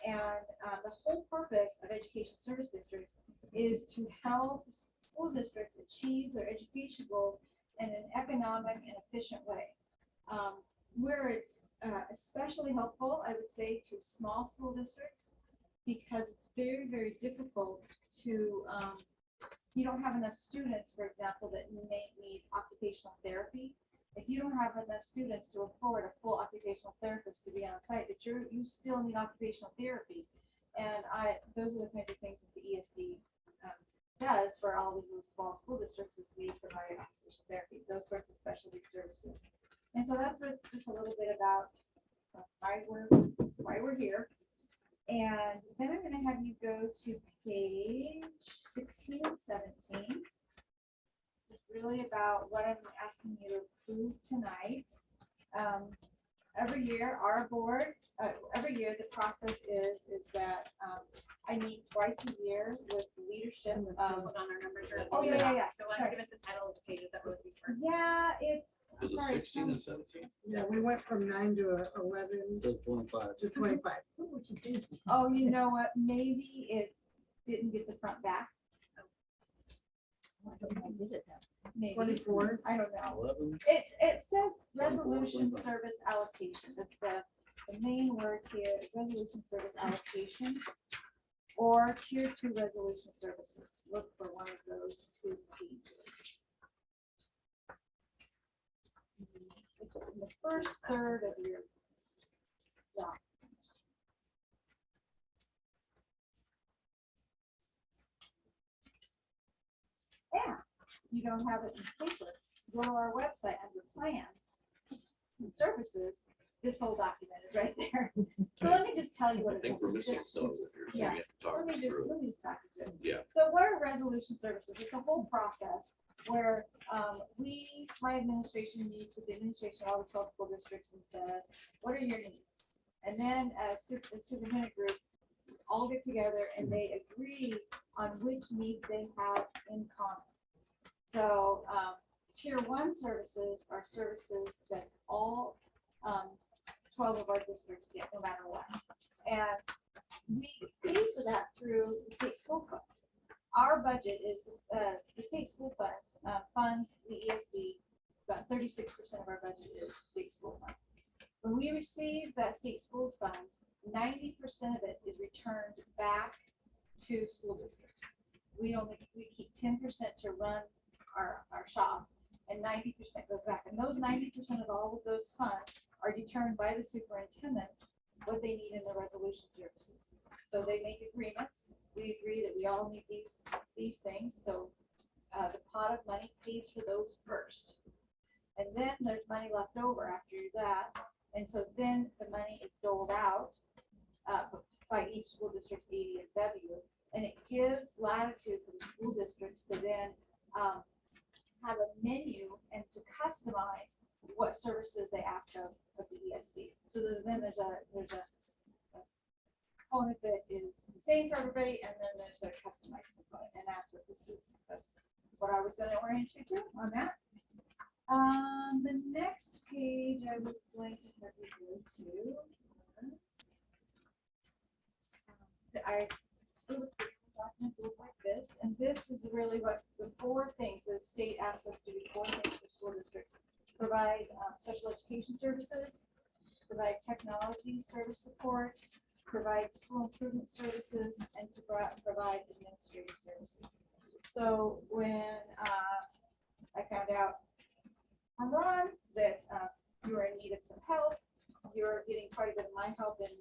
And the whole purpose of education service districts is to help school districts achieve their education goals in an economic and efficient way. We're especially helpful, I would say, to small school districts because it's very, very difficult to, you don't have enough students, for example, that may need occupational therapy. If you don't have enough students to afford a full occupational therapist to be on site, but you still need occupational therapy. And those are the kinds of things that the ESD does for all these little small school districts is we provide occupational therapy, those sorts of specialty services. And so that's just a little bit about why we're here. And then I'm going to have you go to page 16 and 17. Really about what I'm asking you to approve tonight. Every year, our board, every year the process is that I meet twice a year with leadership. Hold on, our numbers are. Oh, yeah. So why don't you give us the title of the pages that would be first? Yeah, it's. Is it sorry, 16 and 17? Yeah, we went from 9 to 11 Till 25. to 25. Oh, you know what? Maybe it didn't get the front back. Maybe. 24. I don't know. 11. It says 24, resolution 25. service allocation. The main word here is resolution service allocation or tier 2 resolution services. Look for one of those 2 pages. It's in the first third of your document. Yeah, you don't have it in paper. go to our website under plans and services, this whole document is right there. So let me just tell you what I it think we're is. missing some of it here, so we Yeah. have to talk Let me this just, through. let me just talk you through. Yeah, So what are resolution services? It's a whole process where my administration meets with the administration of all the 12 school districts and says, what are your needs? And then a superintendent group all get together and they agree on which needs they have in common. So tier 1 services are services that all 12 of our districts get, no matter what. And we pay for that through the state school fund. Our budget is, the state school fund funds the ESD, about 36% of our budget is state school fund. When we receive that state school fund, 90% of it is returned back to school districts. We keep 10% to run our shop, and 90% goes back. And those 90% of all of those funds are determined by the superintendents what they need in the resolution services. So they make agreements. We agree that we all need these things. So the pot of money pays for those first. And then there's money left over after that. And so then the money is doled out by each school district's ADFW. And it gives latitude for the school districts to then have a menu and to customize what services they ask of the ESD. So there's a component that is the same for everybody, and then there's a customized component, and that's what this is. That's what I was going to orient you to on that. The next page I was going to have you go to. Document look like this, and this is really what the 4 things the state asks us to do. 4 things for school districts: provide special education services, provide technology service support, provide school improvement services, and to provide administrative services. So when I found out from Ron that you were in need of some help, you're getting quite a bit of my help and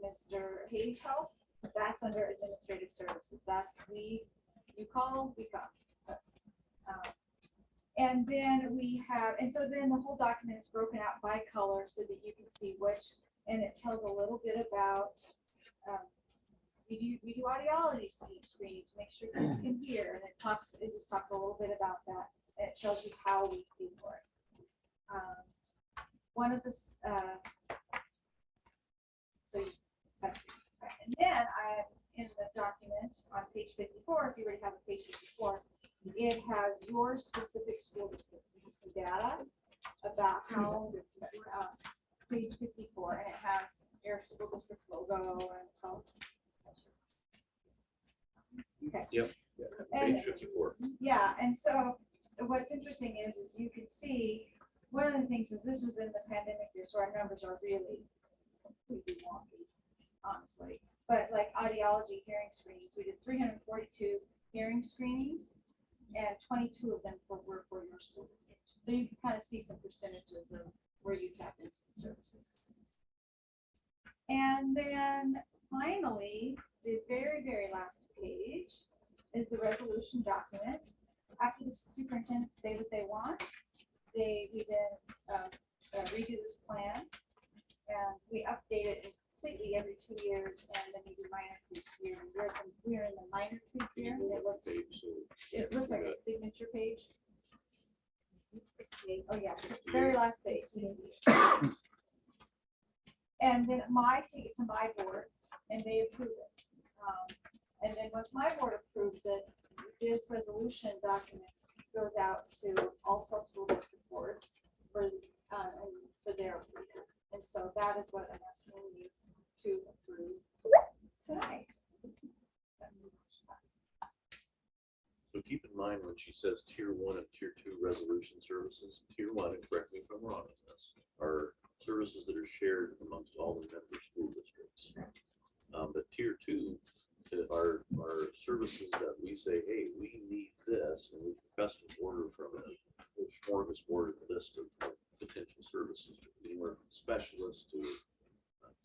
Mr. Hayes' help. That's under administrative services. That's you call, we come. That's, and then we have, and so then the whole document is broken out by color so that you can see which, and it tells a little bit about, we do audiology screening to make sure kids can hear, and it just talks a little bit about that, and it shows you how we pay for it. One of the, and then in the document on page 54, if you already have a page 54, it has your specific school district. You can see data about how, page 54, and it has your school district logo and how. Okay. Yep. And- Page 54. Yeah, and so what's interesting is you can see, one of the things is this was in the pandemic year, so our numbers are really completely wonky, honestly. But like audiology hearing screenings, we did 342 hearing screenings, and 22 of them were for your school district. So you can kind of see some percentages of where you tap into the services. And then finally, the very, very last page is the resolution document. After the superintendents say what they want, we then redo this plan, and we update it completely every 2 years, and then we do minor tweaks here. We're in the minor tweak here. It looks like a signature page. Oh yeah, very last page. And then take it to my board, and they approve it. And then once my board approves it, this resolution document goes out to all 12 school district boards for their approval. And so that is what I'm asking you to approve tonight. So keep in mind when she says tier 1 and tier 2 resolution services, tier 1, and correct me if I'm wrong on this, are services that are shared amongst all the member school districts. But tier 2 are services that we say, hey, we need this, and we custom order from a smorgasbord list of potential services, anywhere from specialists to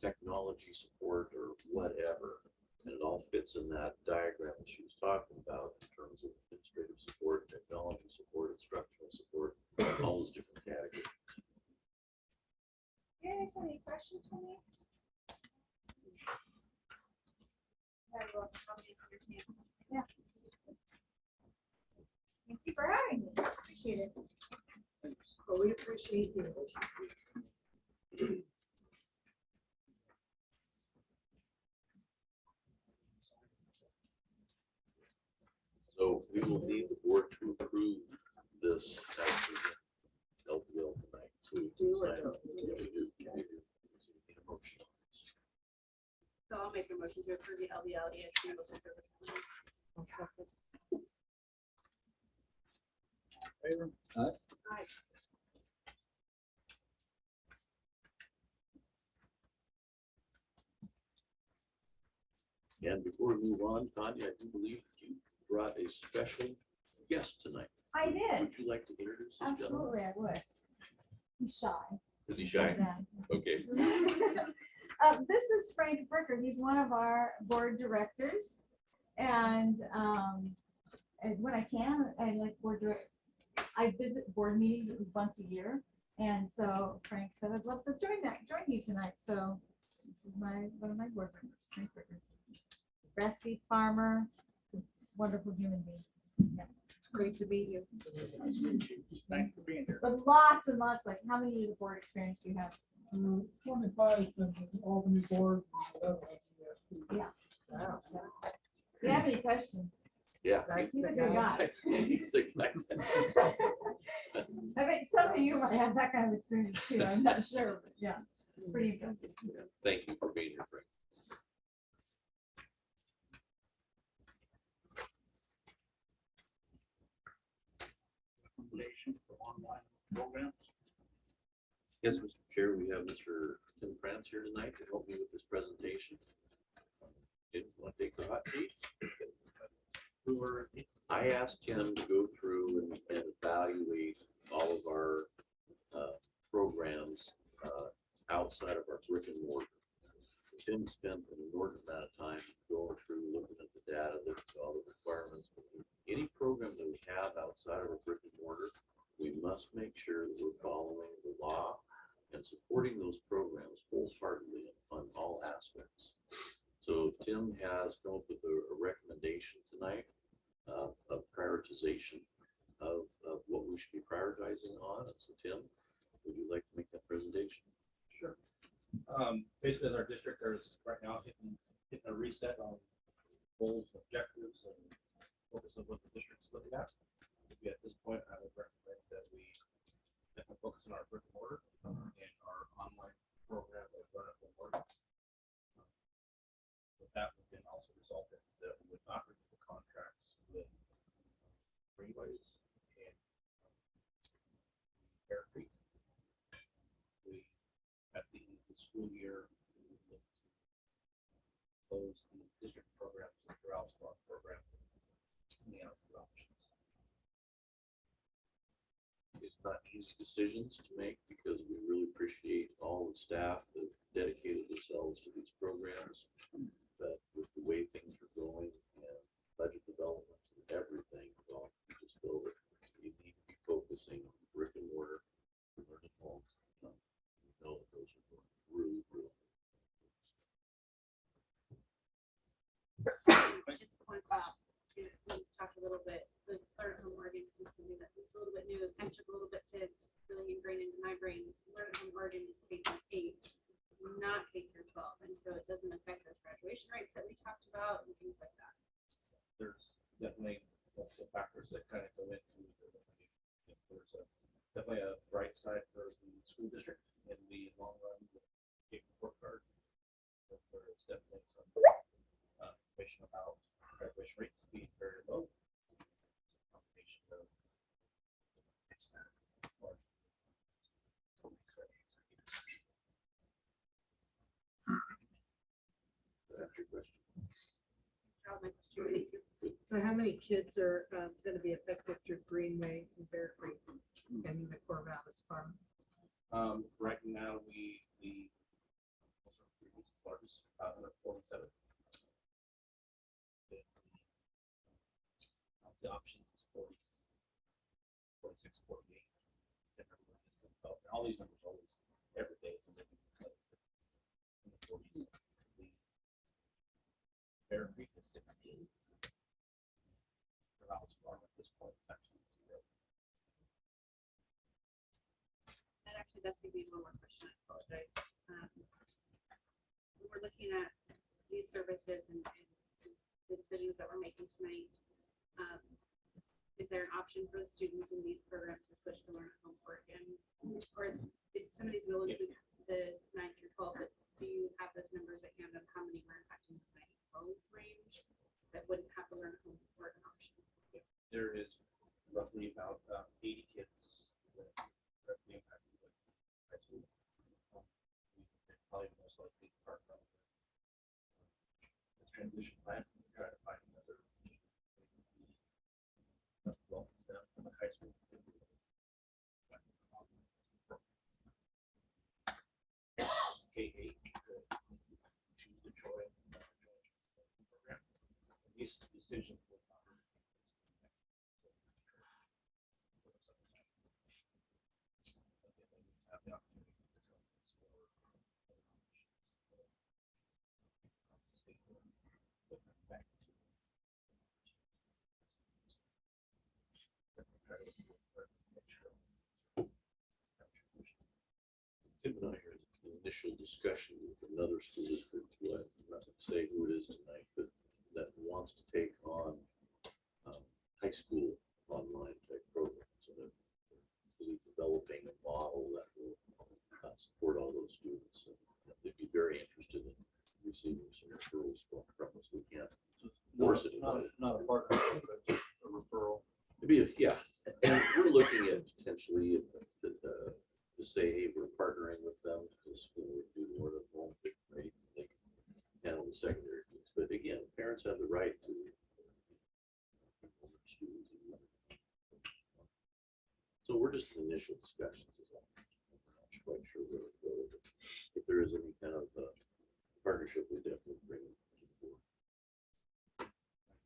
technology support or whatever. And it all fits in that diagram that she was talking about in terms of administrative support, technology support, instructional support, all those different categories. You guys have any questions for me? Yeah. Thank you for having me. Appreciate it. Well, we appreciate you. So we will need the board to approve this as LPL tonight. So we can sign it. Yeah, we do. So we need a motion on this. So I'll make a motion to approve the LBL ESP local service plan. I'll second. Favor? Aye. And before we move on, Tanya, I do believe you brought a special guest tonight. I did. Would you like to introduce this gentleman? Absolutely, I would. He's shy. Is he shy? Okay. This is Frank Bricker. He's one of our board directors. And when I can, I like board direct. I visit board meetings once a year. And so Frank said, I'd love to join you tonight. So this is one of my board members, Frank Bricker. Grass seed farmer, wonderful human being. Yeah. It's great to meet you. Thanks for being here. But lots and lots, like how many years of board experience do you have? 25 in the Albany board. Yeah. Wow. Do you have any questions? Yeah. That's He's the a good guy. guy. He's a guy. I mean, some of you might have that kind of experience too. I'm not sure, but yeah, it's pretty impressive. Thank you for being here, Frank. Recommendation for online programs. Yes, Mr. Chair, we have Mr. Tim France here tonight to help me with this presentation. Didn't want to take the hot seat. I asked him to go through and evaluate all of our programs outside of our brick and mortar. Tim spent an inordinate amount of time going through, looking at the data, looking at all the requirements. Any program that we have outside of our brick and mortar, we must make sure that we're following the law and supporting those programs wholeheartedly on all aspects. So Tim has come up with a recommendation tonight of prioritization of what we should be prioritizing on. And so Tim, would you like to make that presentation? Sure. Basically, as our district, there's right now hitting a reset on goals, objectives, and focus of what the district's looking at. Maybe at this point, I would recommend that we definitely focus on our brick and mortar and our online program as well as work. With that, would then also result in that we would not renew the contracts with Greenways and Bear Creek. We, at the end of the school year, we would look to close the district programs, the Corrals Farm program, and the outside options. It's not easy decisions to make because we really appreciate all the staff that have dedicated themselves to these programs. But with the way things are going and budget development and everything, well, we just feel that you need to be focusing on brick and mortar, learning homes. We know that those are going really, really. Just point out, we talked a little bit, the learn at home learning is something that is a little bit new. It kind of took a little bit to really ingrain into my brain. Learn at home learning is K-8, not K-12, and so it doesn't affect those graduation rates that we talked about and things like that. There's definitely multiple factors that kind of go into it. There's definitely a bright side for the school district in the long run with the report card. But there's definitely some information about graduation rates being very low. Combination of it's not or That's your question. That was my question. Thank you. So how many kids are going to be affected through Greenway and Bear Creek and the Corvallis Farm? Right now, the largest 47. The options is 46, 48. different ways to develop. And all these numbers always, every day, it's a living in the 40s. Bear Creek is 16. Corvallis Farm at this point is actually 0. That actually does give me one more question. I apologize. We're looking at these services and the decisions that we're making tonight. Is there an option for the students in these programs to switch to learn at home or again? Or some of these will include the 9 through 12, but do you have those numbers at hand on how many we're impacting tonight? Range that wouldn't have to learn at home or an option? There is roughly about 80 kids that are directly impacted with high school. Probably most likely part of this transition plan. We try to find another well from the high school. K-8 choose to join program. These decisions will not have the opportunity to join this Tim and I had an initial discussion with another school district, who I'm not going to say who it is tonight, but that wants to take on high school online type programs. So they're really developing a model that will support all those students. And they'd be very interested in receiving some referrals from us. We can't force it. Not a partnership, but a referral. It'd be yeah, and we're looking at potentially to say, hey, we're partnering with them because we do more than one fifth grade. They can handle the secondary students. But again, parents have the right to students. So we're just in initial discussions as well. I'm not quite sure where it goes. If there is any kind of partnership, we definitely bring it to the board.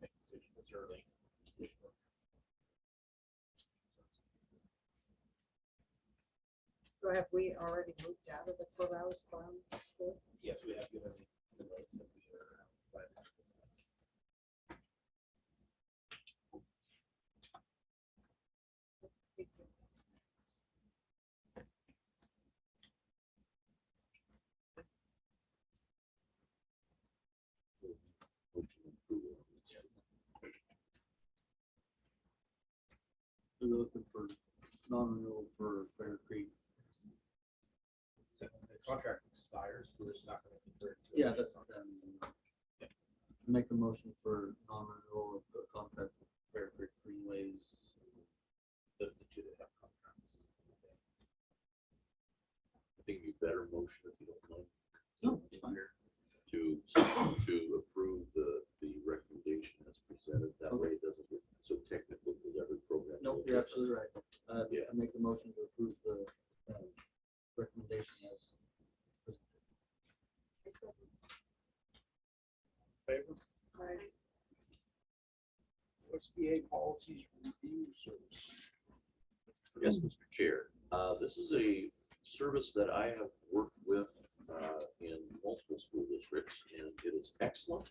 Make decisions this early. So have we already moved out of the Corvallis Farm school? Yes, we have given the notice that we are by the Motion approval. We're looking for non-renewal for Bear Creek. So the contract expires, we're just not going to convert to. Yeah, that's not done. Make a motion for non-renewal of the contract with Bear Creek Greenways. The two that have contracts. I think it'd be better motion if you don't mind. No, it's fine. To approve the recommendation as presented. That way it doesn't get so technical with every program. Nope, you're absolutely right. Yeah. I make the motion to approve the recommendation as presented. Favor? Right. SBA policies review service. Yes, Mr. Chair. This is a service that I have worked with in multiple school districts, and it is excellent,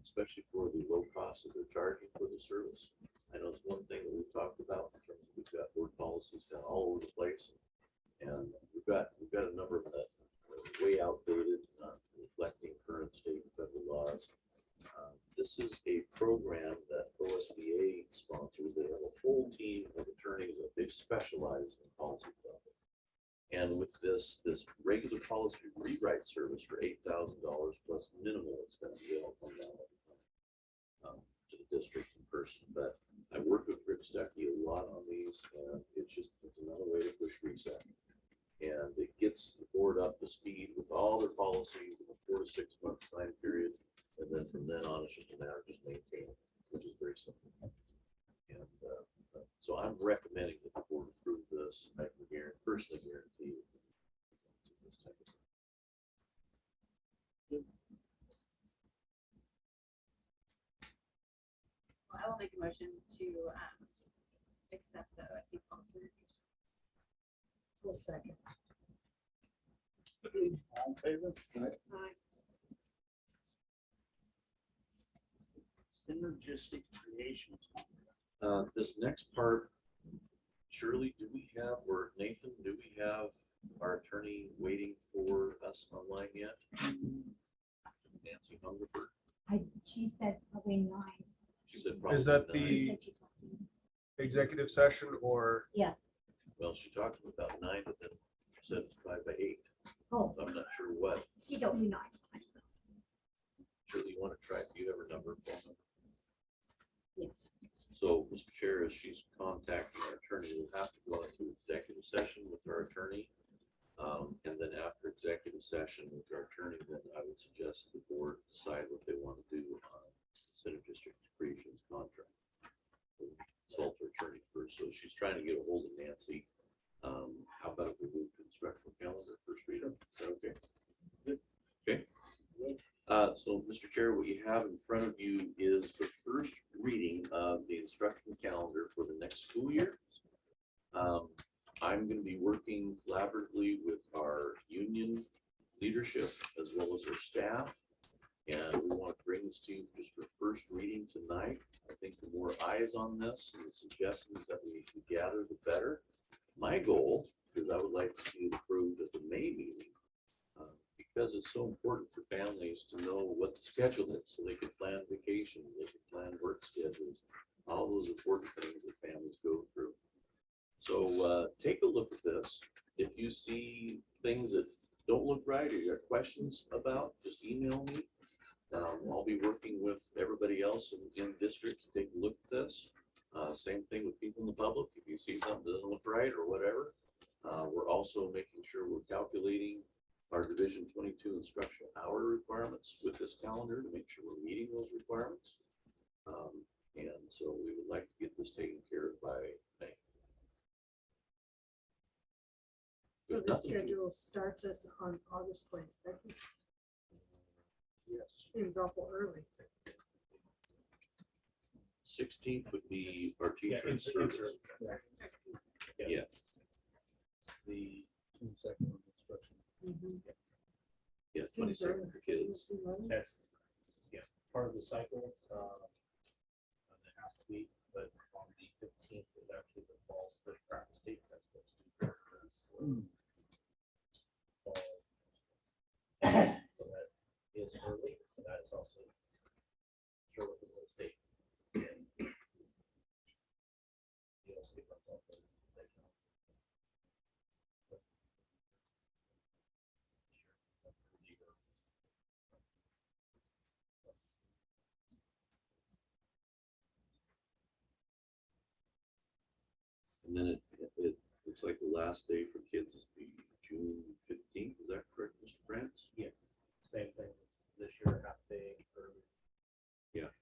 especially for the low cost that they're charging for the service. I know it's one thing that we've talked about in terms of we've got board policies down all over the place, and we've got a number of them that are way outdated, reflecting current state and federal laws. This is a program that OSBA sponsors. They have a whole team of attorneys that they specialize in policy development. And with this regular policy rewrite service for $8,000 plus minimal expenses, they all come down to the district in person. But I work with Rick Stuckey a lot on these, and it's another way to push reset. And it gets the board up to speed with all their policies in a 4 to 6 month time period. And then from then on, it's just a matter of just maintaining, which is very simple. And so I'm recommending that the board approve this. I can personally guarantee this type of thing. Well, I will make a motion to We'll second. All in favor? Synergistic creations. This next part, Shirley, do we have, or Nathan, do we have our attorney waiting for us online yet? Nancy Hungerford, She said probably 9. she said probably. Is that 9. She the said she talked to me. executive session or? Well, she talked about 9, but then said by 8. Oh, So I'm not sure what. she told me 9. Shirley, you want to try, do you have her number? Phone number? Yes. So, Mr. Chair, as she's contacting our attorney, we'll have to go into executive session with our attorney. And then after executive session with our attorney, then I would suggest the board decide what they want to do on Synergistic Creations contract. We'll consult our attorney first, so she's trying to get a hold of Nancy. How about if we move to instructional calendar first reader? Is that okay? Okay. So, Mr. Chair, what you have in front of you is the first reading of the instructional calendar for the next school year. I'm going to be working collaboratively with our union leadership as well as our staff. And we want to bring this to you just for first reading tonight. I think the more eyes on this and the suggestions that we can gather, the better. My goal is I would like to see it approved at the May meeting. Because it's so important for families to know what the schedule is, so they can plan vacation, they can plan work schedules, all those important things that families go through. So take a look at this. If you see things that don't look right or you have questions about, just email me. I'll be working with everybody else in district to take a look at this. Same thing with people in the public. If you see something that doesn't look right or whatever, we're also making sure we're calculating our Division 22 instructional hour requirements with this calendar to make sure we're meeting those requirements. And so we would like to get this taken care of by May. So There's the nothing to- schedule starts us on August 22nd. Yes. Seems awful early. 16th would be our Yeah, teacher in insert- service. Yeah. Yeah. The second instruction. Yeah, Seems 22nd early. for kids. Seems early. That's, yeah, part of the cycle. It has to be, but on the 15th is actually the fall spring practice date. That's supposed to be. So that is early, so that is also sure what the real estate. You also get what's out there. And then it looks like the last day for kids is the June 15th. Is that correct, Mr. France? Yes, same thing as this year, half day early. Yeah.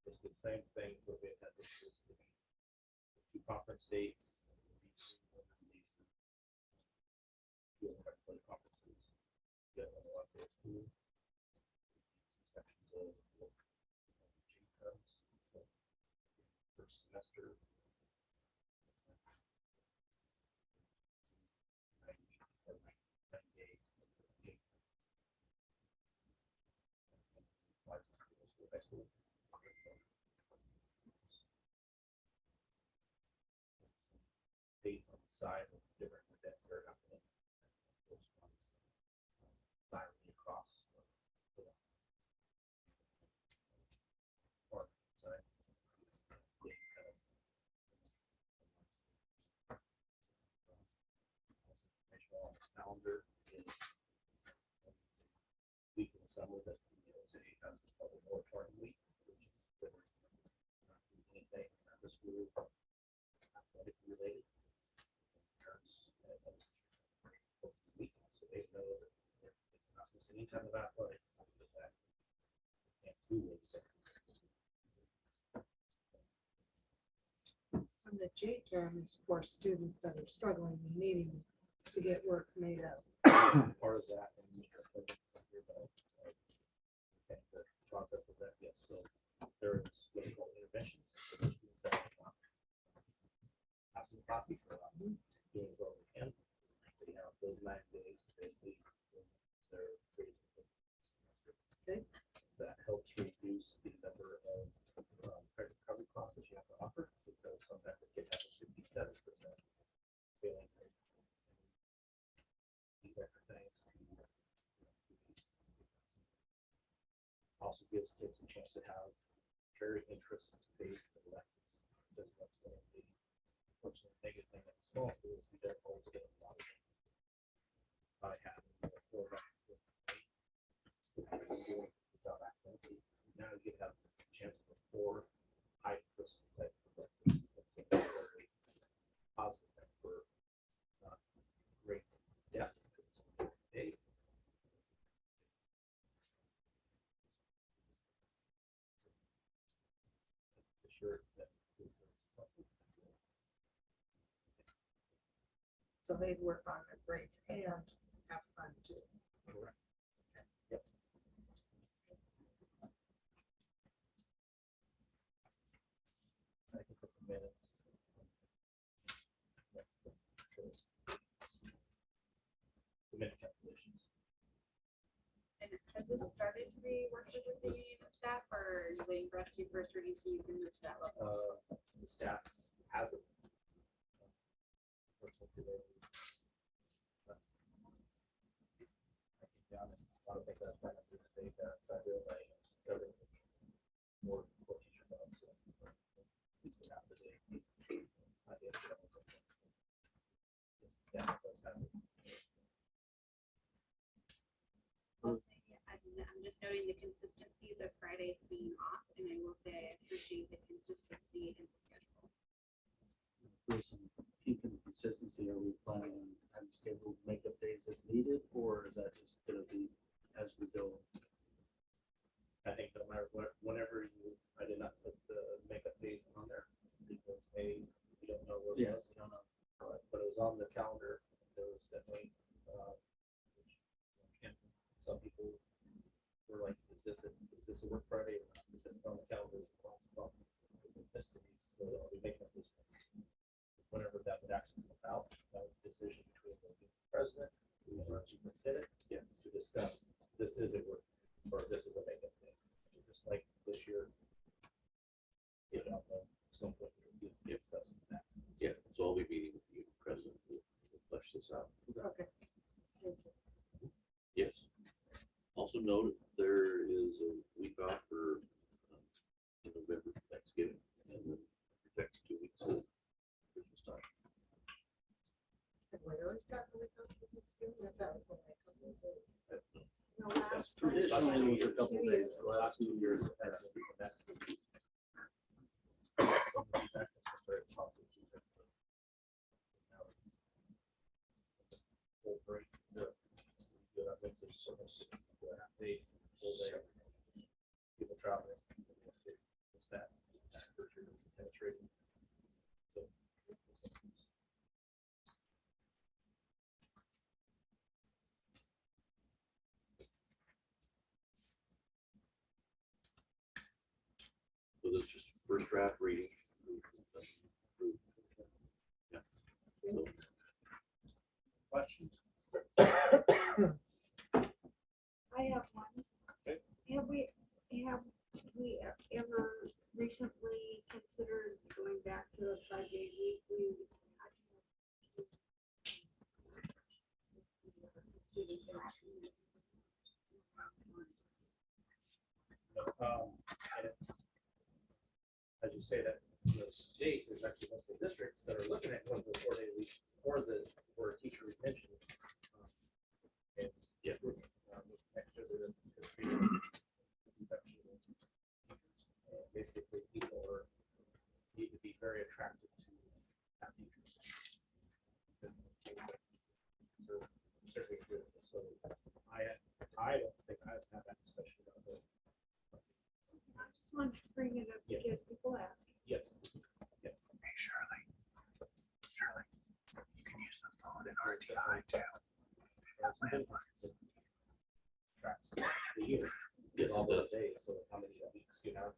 It's the same thing that we had this year. Two conference dates. You don't have to play conferences. You have a lot of school. Sections of G terms. First semester. 98. High school. Dates on the side of different events that are happening. Those ones, diagonally across. Or, sorry. Informational on the calendar is week in the summer that is a moratorium week, which is where we're not doing anything after school athletic related. Parents week, so they know that they're not missing any time of athletics. That can't do anything. And the J term is for students that are struggling and needing to get work made up. Part of that and the process of that, yes. So there is what we call interventions. for those students that are not passing the process, doing as well as we can. But, those 9 days basically their grades within the semester. That helps reduce the number of credit recovery classes you have to offer, because sometimes it can have a 57% failing rate. These extra things also gives kids a chance to have very interest-based electives. Because that's one of the unfortunate negative thing at small schools, we don't always get a lot of them. I have before that. Without activity, now you have a chance of 4 high interest type of electives. That's a very positive thing for great depth, because it's only 4 days. Sure that So they work on the grades and have fun too. correct. Yep. I can put the minutes. The minute calculations. And has this started to be worked with the union and staff, or are you waiting for us to first reading so you can move to that level? The staff has it. Unfortunately, I can be honest, a lot of things I've done is the data, so I realize covering more teacher jobs. So half the day, I did it. Yes, staff does have it. I'm just noting the consistencies of Fridays being off, and I will say I appreciate the consistency in the schedule. For some peak and consistency, are we planning on having scheduled makeup days if needed, or is that just gonna be as we go? I think no matter what, whenever I did not put the makeup days on there because we don't know what it was. I don't know. But it was on the calendar. There was definitely, some people were like, is this a work Friday or not? Because it's on the calendar. Missed these, so I'll be making this. Whenever that would actually come out, that was a decision between the president and the superintendent, to discuss, this is a work, or this is a makeup day. Just like this year, some point we'll be discussing that. Yeah, so I'll be meeting with you, President, we'll flesh this out. Okay. Thank you. Yes. Also note, there is a week off for in November, Thanksgiving, and then next 2 weeks of Christmas time. Have we always got the week off for Thanksgiving? I thought it was the next one. No, That's last one. Traditionally, it was a couple of days. The last 2 years. Full break, the mix of service, half day, full day. People traveling, it's that virtue of penetrating. So. So this is just first draft reading. Yeah. So, Questions? I have one. Okay. Have we ever recently considered going back to a 5-day week? And it's, as you say, that the state is actually one of the districts that are looking at going to the 4-day week for teacher retention. And yeah, next year they're basically people need to be very attractive to have teachers. Certainly good. So I don't think I've had that discussion about it. I just wanted to bring it up because people ask. Yes. Yeah. Hey, Shirley, you can use the phone in RTI too. Tracks the year. Yes, All it those does. days, so how many weeks you have.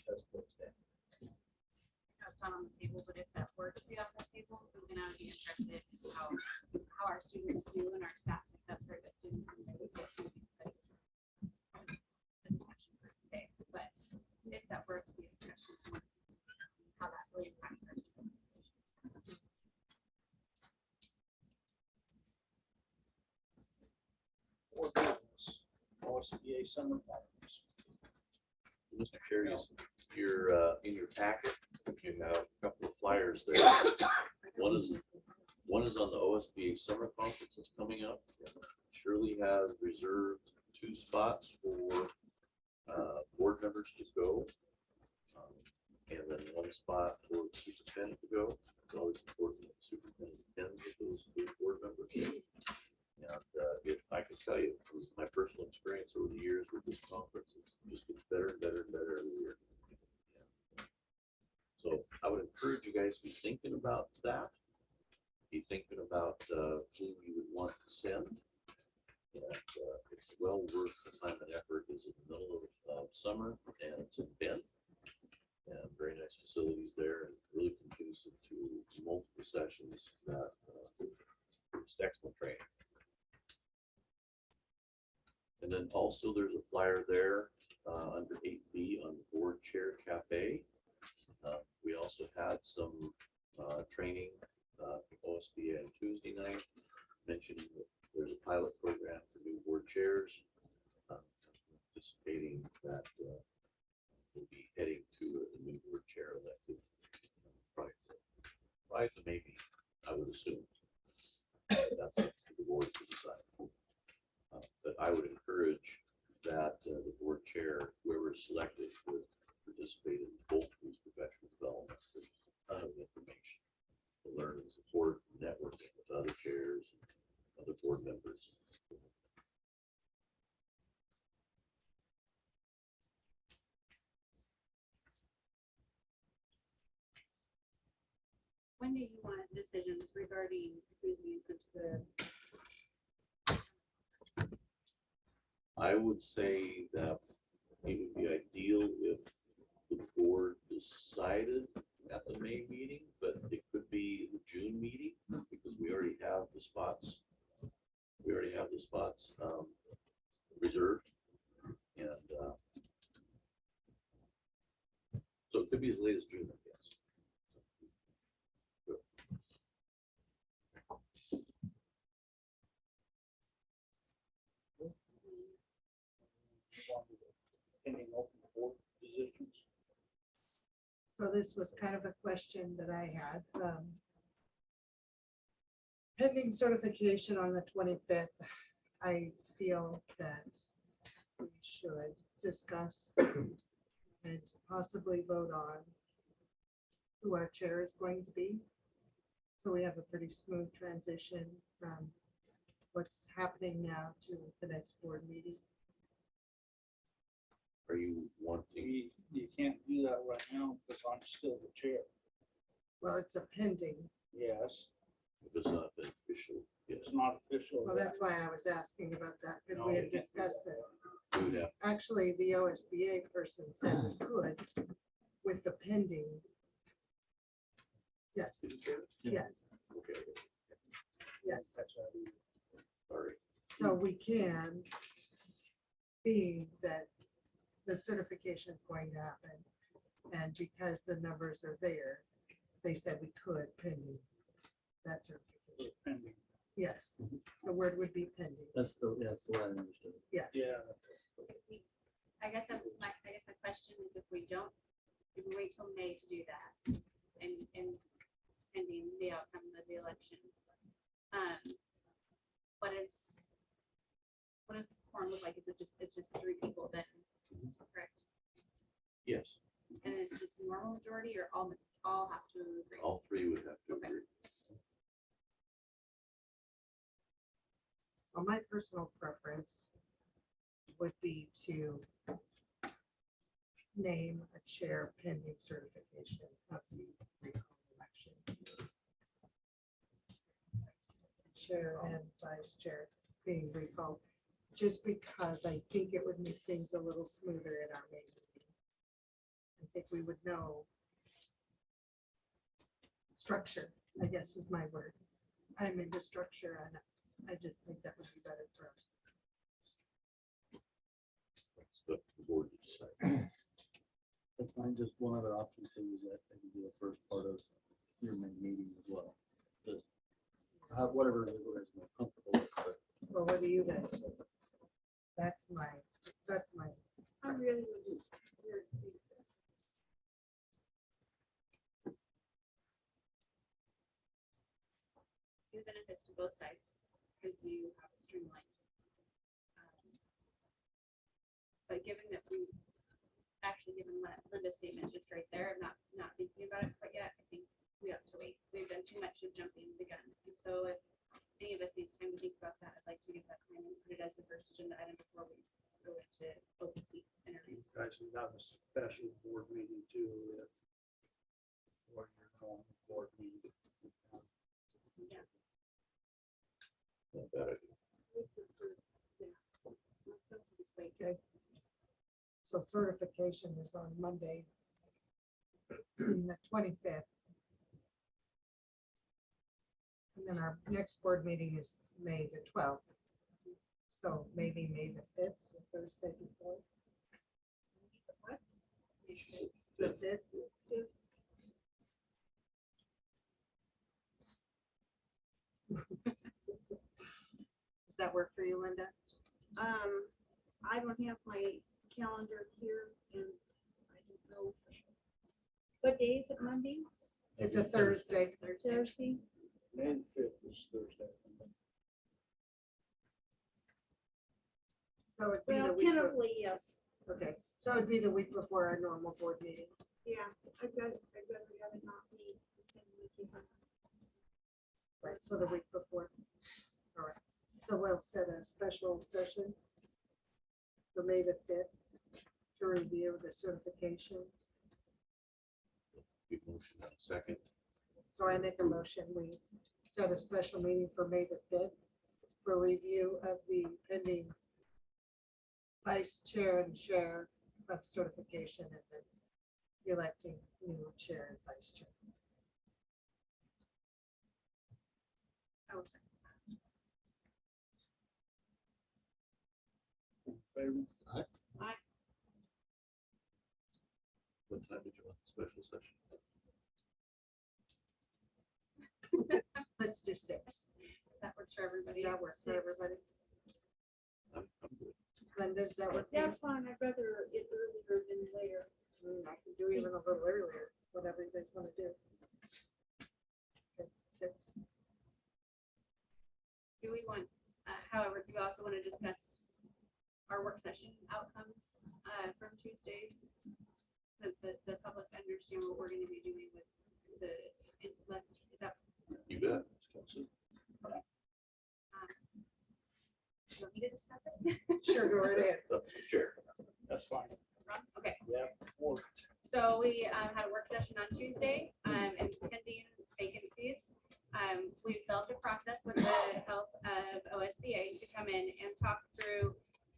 That's close to. that's not on the table, but if that were to be on the table, then I would be interested in how our students do and our staff success rate of students. in schools get to be the discussion for today. But if that were to be a discussion, how that really impacts our students. Or business, OSBA summer programs. Mr. Chair, in your packet, you have a couple of flyers there. One is on the OSBA summer conference that's coming up. Shirley has reserved 2 spots for board members to go. And then 1 spot for the superintendent to go. It's always important that the superintendent attends with those board members. And I can tell you from my personal experience over the years with this conference, it just gets better and better and better every year. So I would encourage you guys to be thinking about that. Be thinking about who you would want to send. And it's well worth the time and effort. It's in the middle of summer and it's in Bend. And very nice facilities there and really conducive to multiple sessions that just excellent training. And then also there's a flyer there under 8B on the board chair cafe. We also had some training from OSBA on Tuesday night, mentioning that there's a pilot program for new board chairs. Anticipating that we'll be heading to a new board chair elected prior to maybe, I would assume. That's up to the board to decide. But I would encourage that the board chair, whoever is selected, would participate in both of these professional developments. There's a ton of information to learn and support, networking with other chairs, and other board members. When do you want decisions regarding who's being sent to the? I would say that it would be ideal if the board decided at the May meeting, but it could be the June meeting because we already have the spots. We already have the spots reserved. And so it could be as late as June, I guess. Pending open board positions. So this was kind of a question that I had. Pending certification on the 25th, I feel that we should discuss and possibly vote on who our chair is going to be. So we have a pretty smooth transition from what's happening now to the next board meeting. Are you wanting? You can't do that right now because I'm still the chair. Well, it's a pending. Yes, If it's not been official, yes. it's not official. Well, that's why I was asking about that, because No, we we had can't do discussed it. We would have Actually, the OSBA person said we could with the pending. Yes, to the chair. yes, Okay, yes. That's right. sorry. So we can, being that the certification is going to happen, and because the numbers are there, they said we could pending that certification. Pending. Yes, the word would be pending. That's the way I understood it. Yes. Yeah. I guess my question is if we wait till May to do that and pending the outcome of the election. What does the quorum look like? Is it it's just 3 people then, correct? Yes, And it's just normal majority or all have to agree? all 3 would have to Okay. agree. Well, my personal preference would be to name a chair pending certification of the recall election. Chair and vice chair being recalled, just because I think it would make things a little smoother in our May meeting. I think we would know structure, I guess is my word. I'm into structure and I just think that would be better for us. That's the board to decide. That's fine. Just one other option too is that it can be the first part of your main meeting as well. Just whatever you guys are more comfortable with, but Well, what do you guys think? That's my. I'm really. weird. See the benefits to both sides because you have it streamlined. But given that we actually given Linda's statement just right there, I'm not thinking about it quite yet. I think we have to wait. We've done too much of jumping the gun. And so if any of us needs time to think about that, I'd like to give that time and put it as the first agenda item before we go into open seat interviews. Guys, we have a special board meeting too. Before you're going to board meeting. Yeah. Not bad idea. Just wait. Okay. So certification is on Monday, the 25th. And then our next board meeting is May the 12th. So maybe May the 5th, so Thursday before. The 5th. Does that work for you, Linda? I don't have my calendar here and I don't know. What day is it, Monday? It's a Thursday. Thursday? And 5th is Thursday. So it'd be the Well, week. tentatively, yes. Okay, so it'd be the week before our normal board meeting. Yeah, I'd rather have it not be the same week as us. Right, so the week before. All right, so we'll set a special session for May the 5th to review the certification. Good motion on second. So I make a motion, we set a special meeting for May the 5th for review of the pending vice chair and chair of certification and then electing new chair and vice chair. Oh, sorry. Favor? What time did you want the special session? Let's do 6. That works for everybody. Does that work for everybody? I'm good. Linda, does that work? for you? That's fine. I'd rather it earlier than later. I can do even a little earlier, whatever you guys want to do. Okay, 6. Do we want, however, do you also want to discuss our work session outcomes from Tuesdays? The public understand what we're going to be doing with the, is that? You bet. You want me to discuss it? Sure, go right ahead. Up to the chair. That's fine. Ron? Okay. Yeah. Or So we had a work session on Tuesday and pending vacancies. We developed a process with the help of OSBA to come in and talk through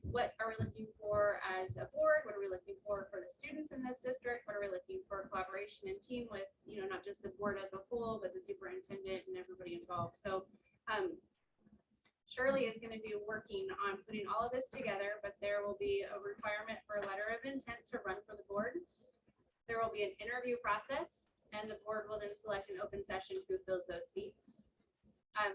what are we looking for as a board? What are we looking for the students in this district? What are we looking for collaboration and team with, not just the board as a whole, but the superintendent and everybody involved. So Shirley is going to be working on putting all of this together, but there will be a requirement for a letter of intent to run for the board. There will be an interview process, and the board will then select an open session who fills those seats.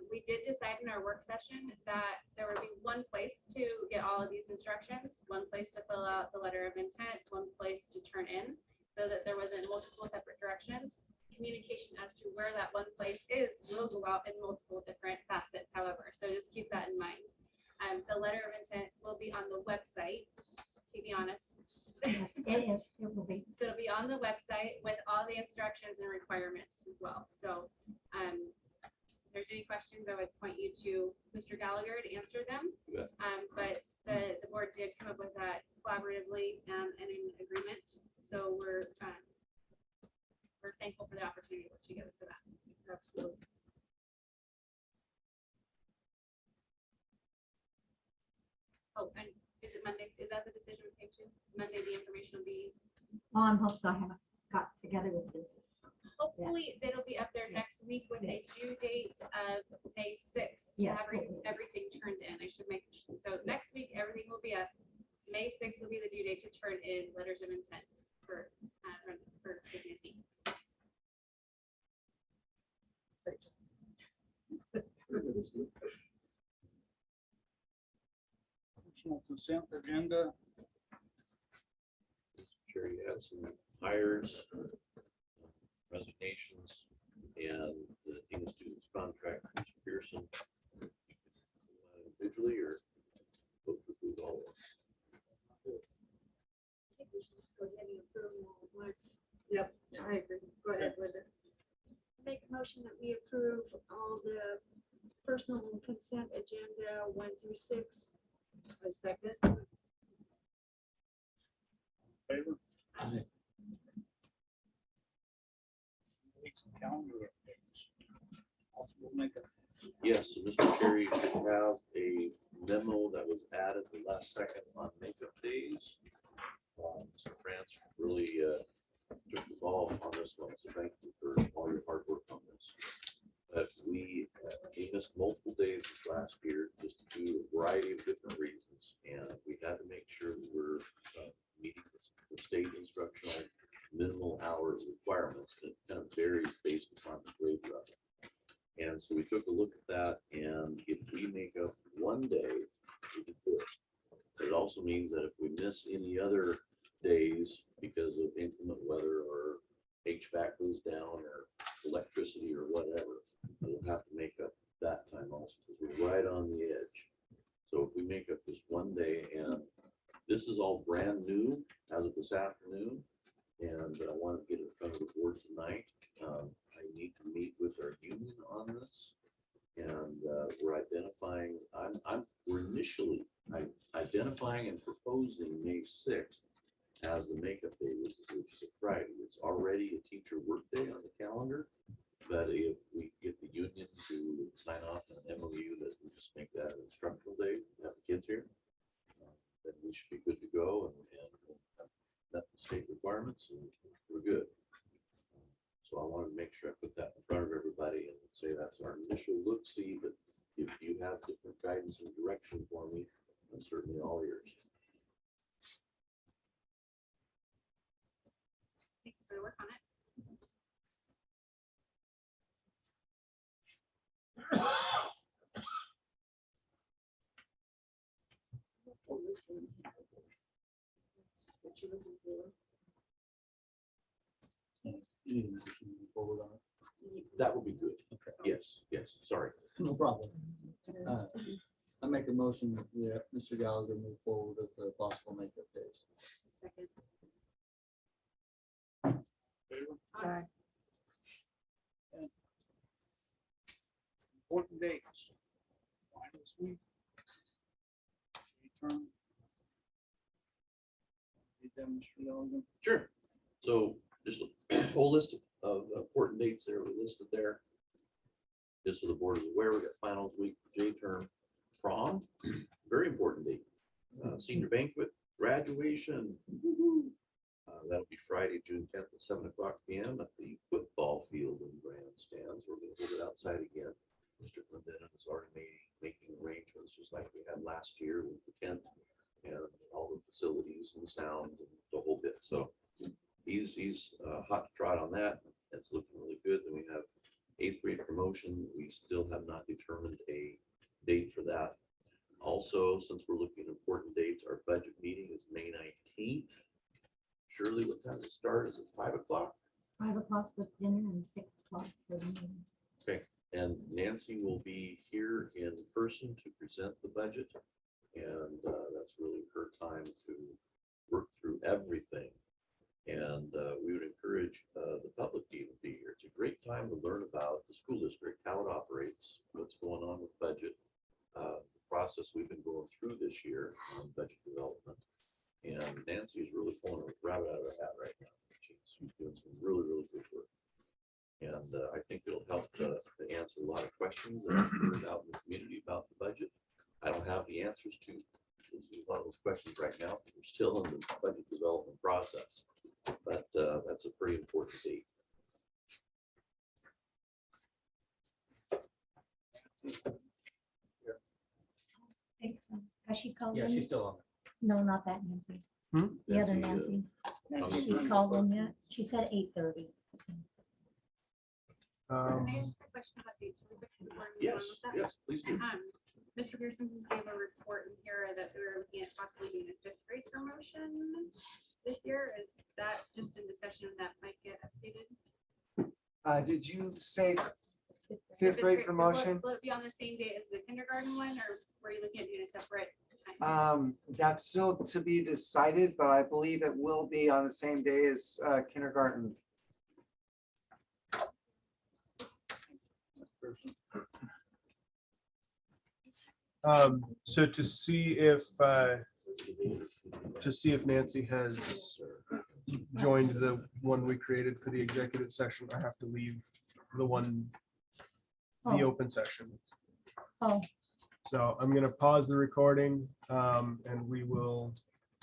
We did decide in our work session that there would be one place to get all of these instructions, one place to fill out the letter of intent, one place to turn in, so that there wasn't multiple separate directions. Communication as to where that one place is will go out in multiple different facets, however, so just keep that in mind. The letter of intent will be on the website, to be honest. Yes, it is. It will be. So it'll be on the website with all the instructions and requirements as well. So if there's any questions, I would point you to Mr. Gallagher to answer them. Yeah. But the board did come up with that collaboratively and in agreement. So we're thankful for the opportunity to work together for that. Absolutely. Oh, and is it Monday? Is that the decision we came to? Monday, the information will be. Oh, I'm hoping so. I haven't got together with Vincent. hopefully it'll be up there next week with a due date of May 6th. To Yes, have hopefully. everything turned in. I should make, so next week, everything will be up. May 6th will be the due date to turn in letters of intent for KPSC. Personal consent agenda. Mr. Chair, you have some hires, resignations, and the Dean of Students contract, Mr. Pearson. Individually or vote to approve all of them? I think we should just go ahead and approve them all at once. Yep, I agree. Go ahead, Linda. Make a motion that we approve all the personal consent agenda 1 through 6. A second. Favor? Aye. Make some calendar updates. Also, we'll make a Yes, so Mr. Chair, you should have a memo that was added the last second on makeup days. Mr. France really took the ball on this one, so thank you for all your hard work on this. But we missed multiple days this last year just to do a variety of different reasons, and we had to make sure that we're meeting the state instructional minimal hours requirements. It kind of varies based upon the grade level. And so we took a look at that, and if we make up one day, we can do it. It also means that if we miss any other days because of inclement weather or HVAC goes down or electricity or whatever, we'll have to make up that time also, because we're right on the edge. So if we make up just one day, and this is all brand new as of this afternoon, and I want to get it in front of the board tonight. I need to meet with our union on this, and we're identifying. We're initially identifying and proposing May 6th as the makeup day, which is a Friday. It's already a teacher workday on the calendar, but if we get the union to sign off on an MOU that we just make that an instructional day, have the kids here, then we should be good to go and have met the state requirements, and we're good. So I wanted to make sure I put that in front of everybody and say that's our initial look, see, but if you have different guidance and direction for me, I'm certainly all ears. Thank you for the work on it. What you looking for? You need a motion to move forward on it? That would be good. Okay. Yes, sorry. No problem. I make a motion that Mr. Gallagher move forward with the possible makeup days. Second. favor. Aye. Important dates. Finals week. Return. Read them, Mr. Gallagher. Sure. So just a whole list of important dates there we listed there. Just so the board is aware, we got finals week, J-term, prom, very important date. Senior banquet, graduation. That'll be Friday, June 10th at 7:00 p.m. at the football field in grandstands. We're going to hold it outside again. Mr. Clinton is already making arrangements, just like we had last year with the tent and all the facilities and sound and the whole bit. So he's hot to trot on that. It's looking really good. Then we have 8th grade promotion. We still have not determined a date for that. Also, since we're looking at important dates, our budget meeting is May 19th. Shirley, what time does it start? Is it 5 o'clock? 5 o'clock for dinner and 6 o'clock for the meeting. Okay, and Nancy will be here in person to present the budget. And that's really her time to work through everything. And we would encourage the public to even be here. It's a great time to learn about the school district, how it operates, what's going on with budget, the process we've been going through this year on budget development. And Nancy is really pulling a rabbit out of her hat right now. She's doing some really, really good work. And I think it'll help to answer a lot of questions that I've heard out in the community about the budget. I don't have the answers to a lot of those questions right now. We're still in the budget development process, but that's a pretty important date. think so. Has she called Yeah, in? she's still on. No, not that Nancy. Hmm? The other Nancy, Nancy. Nancy. She called in yet? She said 8:30. Can I Um, ask a question about dates really quick before we move on Yes, with that? yes, please do. Mr. Pearson gave a report in here that we were looking at possibly doing a fifth grade promotion this year. Is that just in discussion that might get updated? Did you say The fifth grade will it- promotion? Will it be on the same day as the kindergarten one, or were you looking at doing a separate time? That's still to be decided, but I believe it will be on the same day as kindergarten. So to see if Nancy has joined the one we created for the executive session, I have to leave the Oh. open session. Oh, So I'm gonna pause the recording, and we will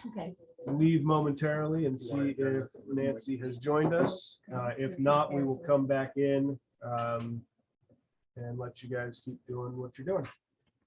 okay. leave momentarily and see if Nancy has joined us. If not, we will come back in, and let you guys keep doing what you're doing.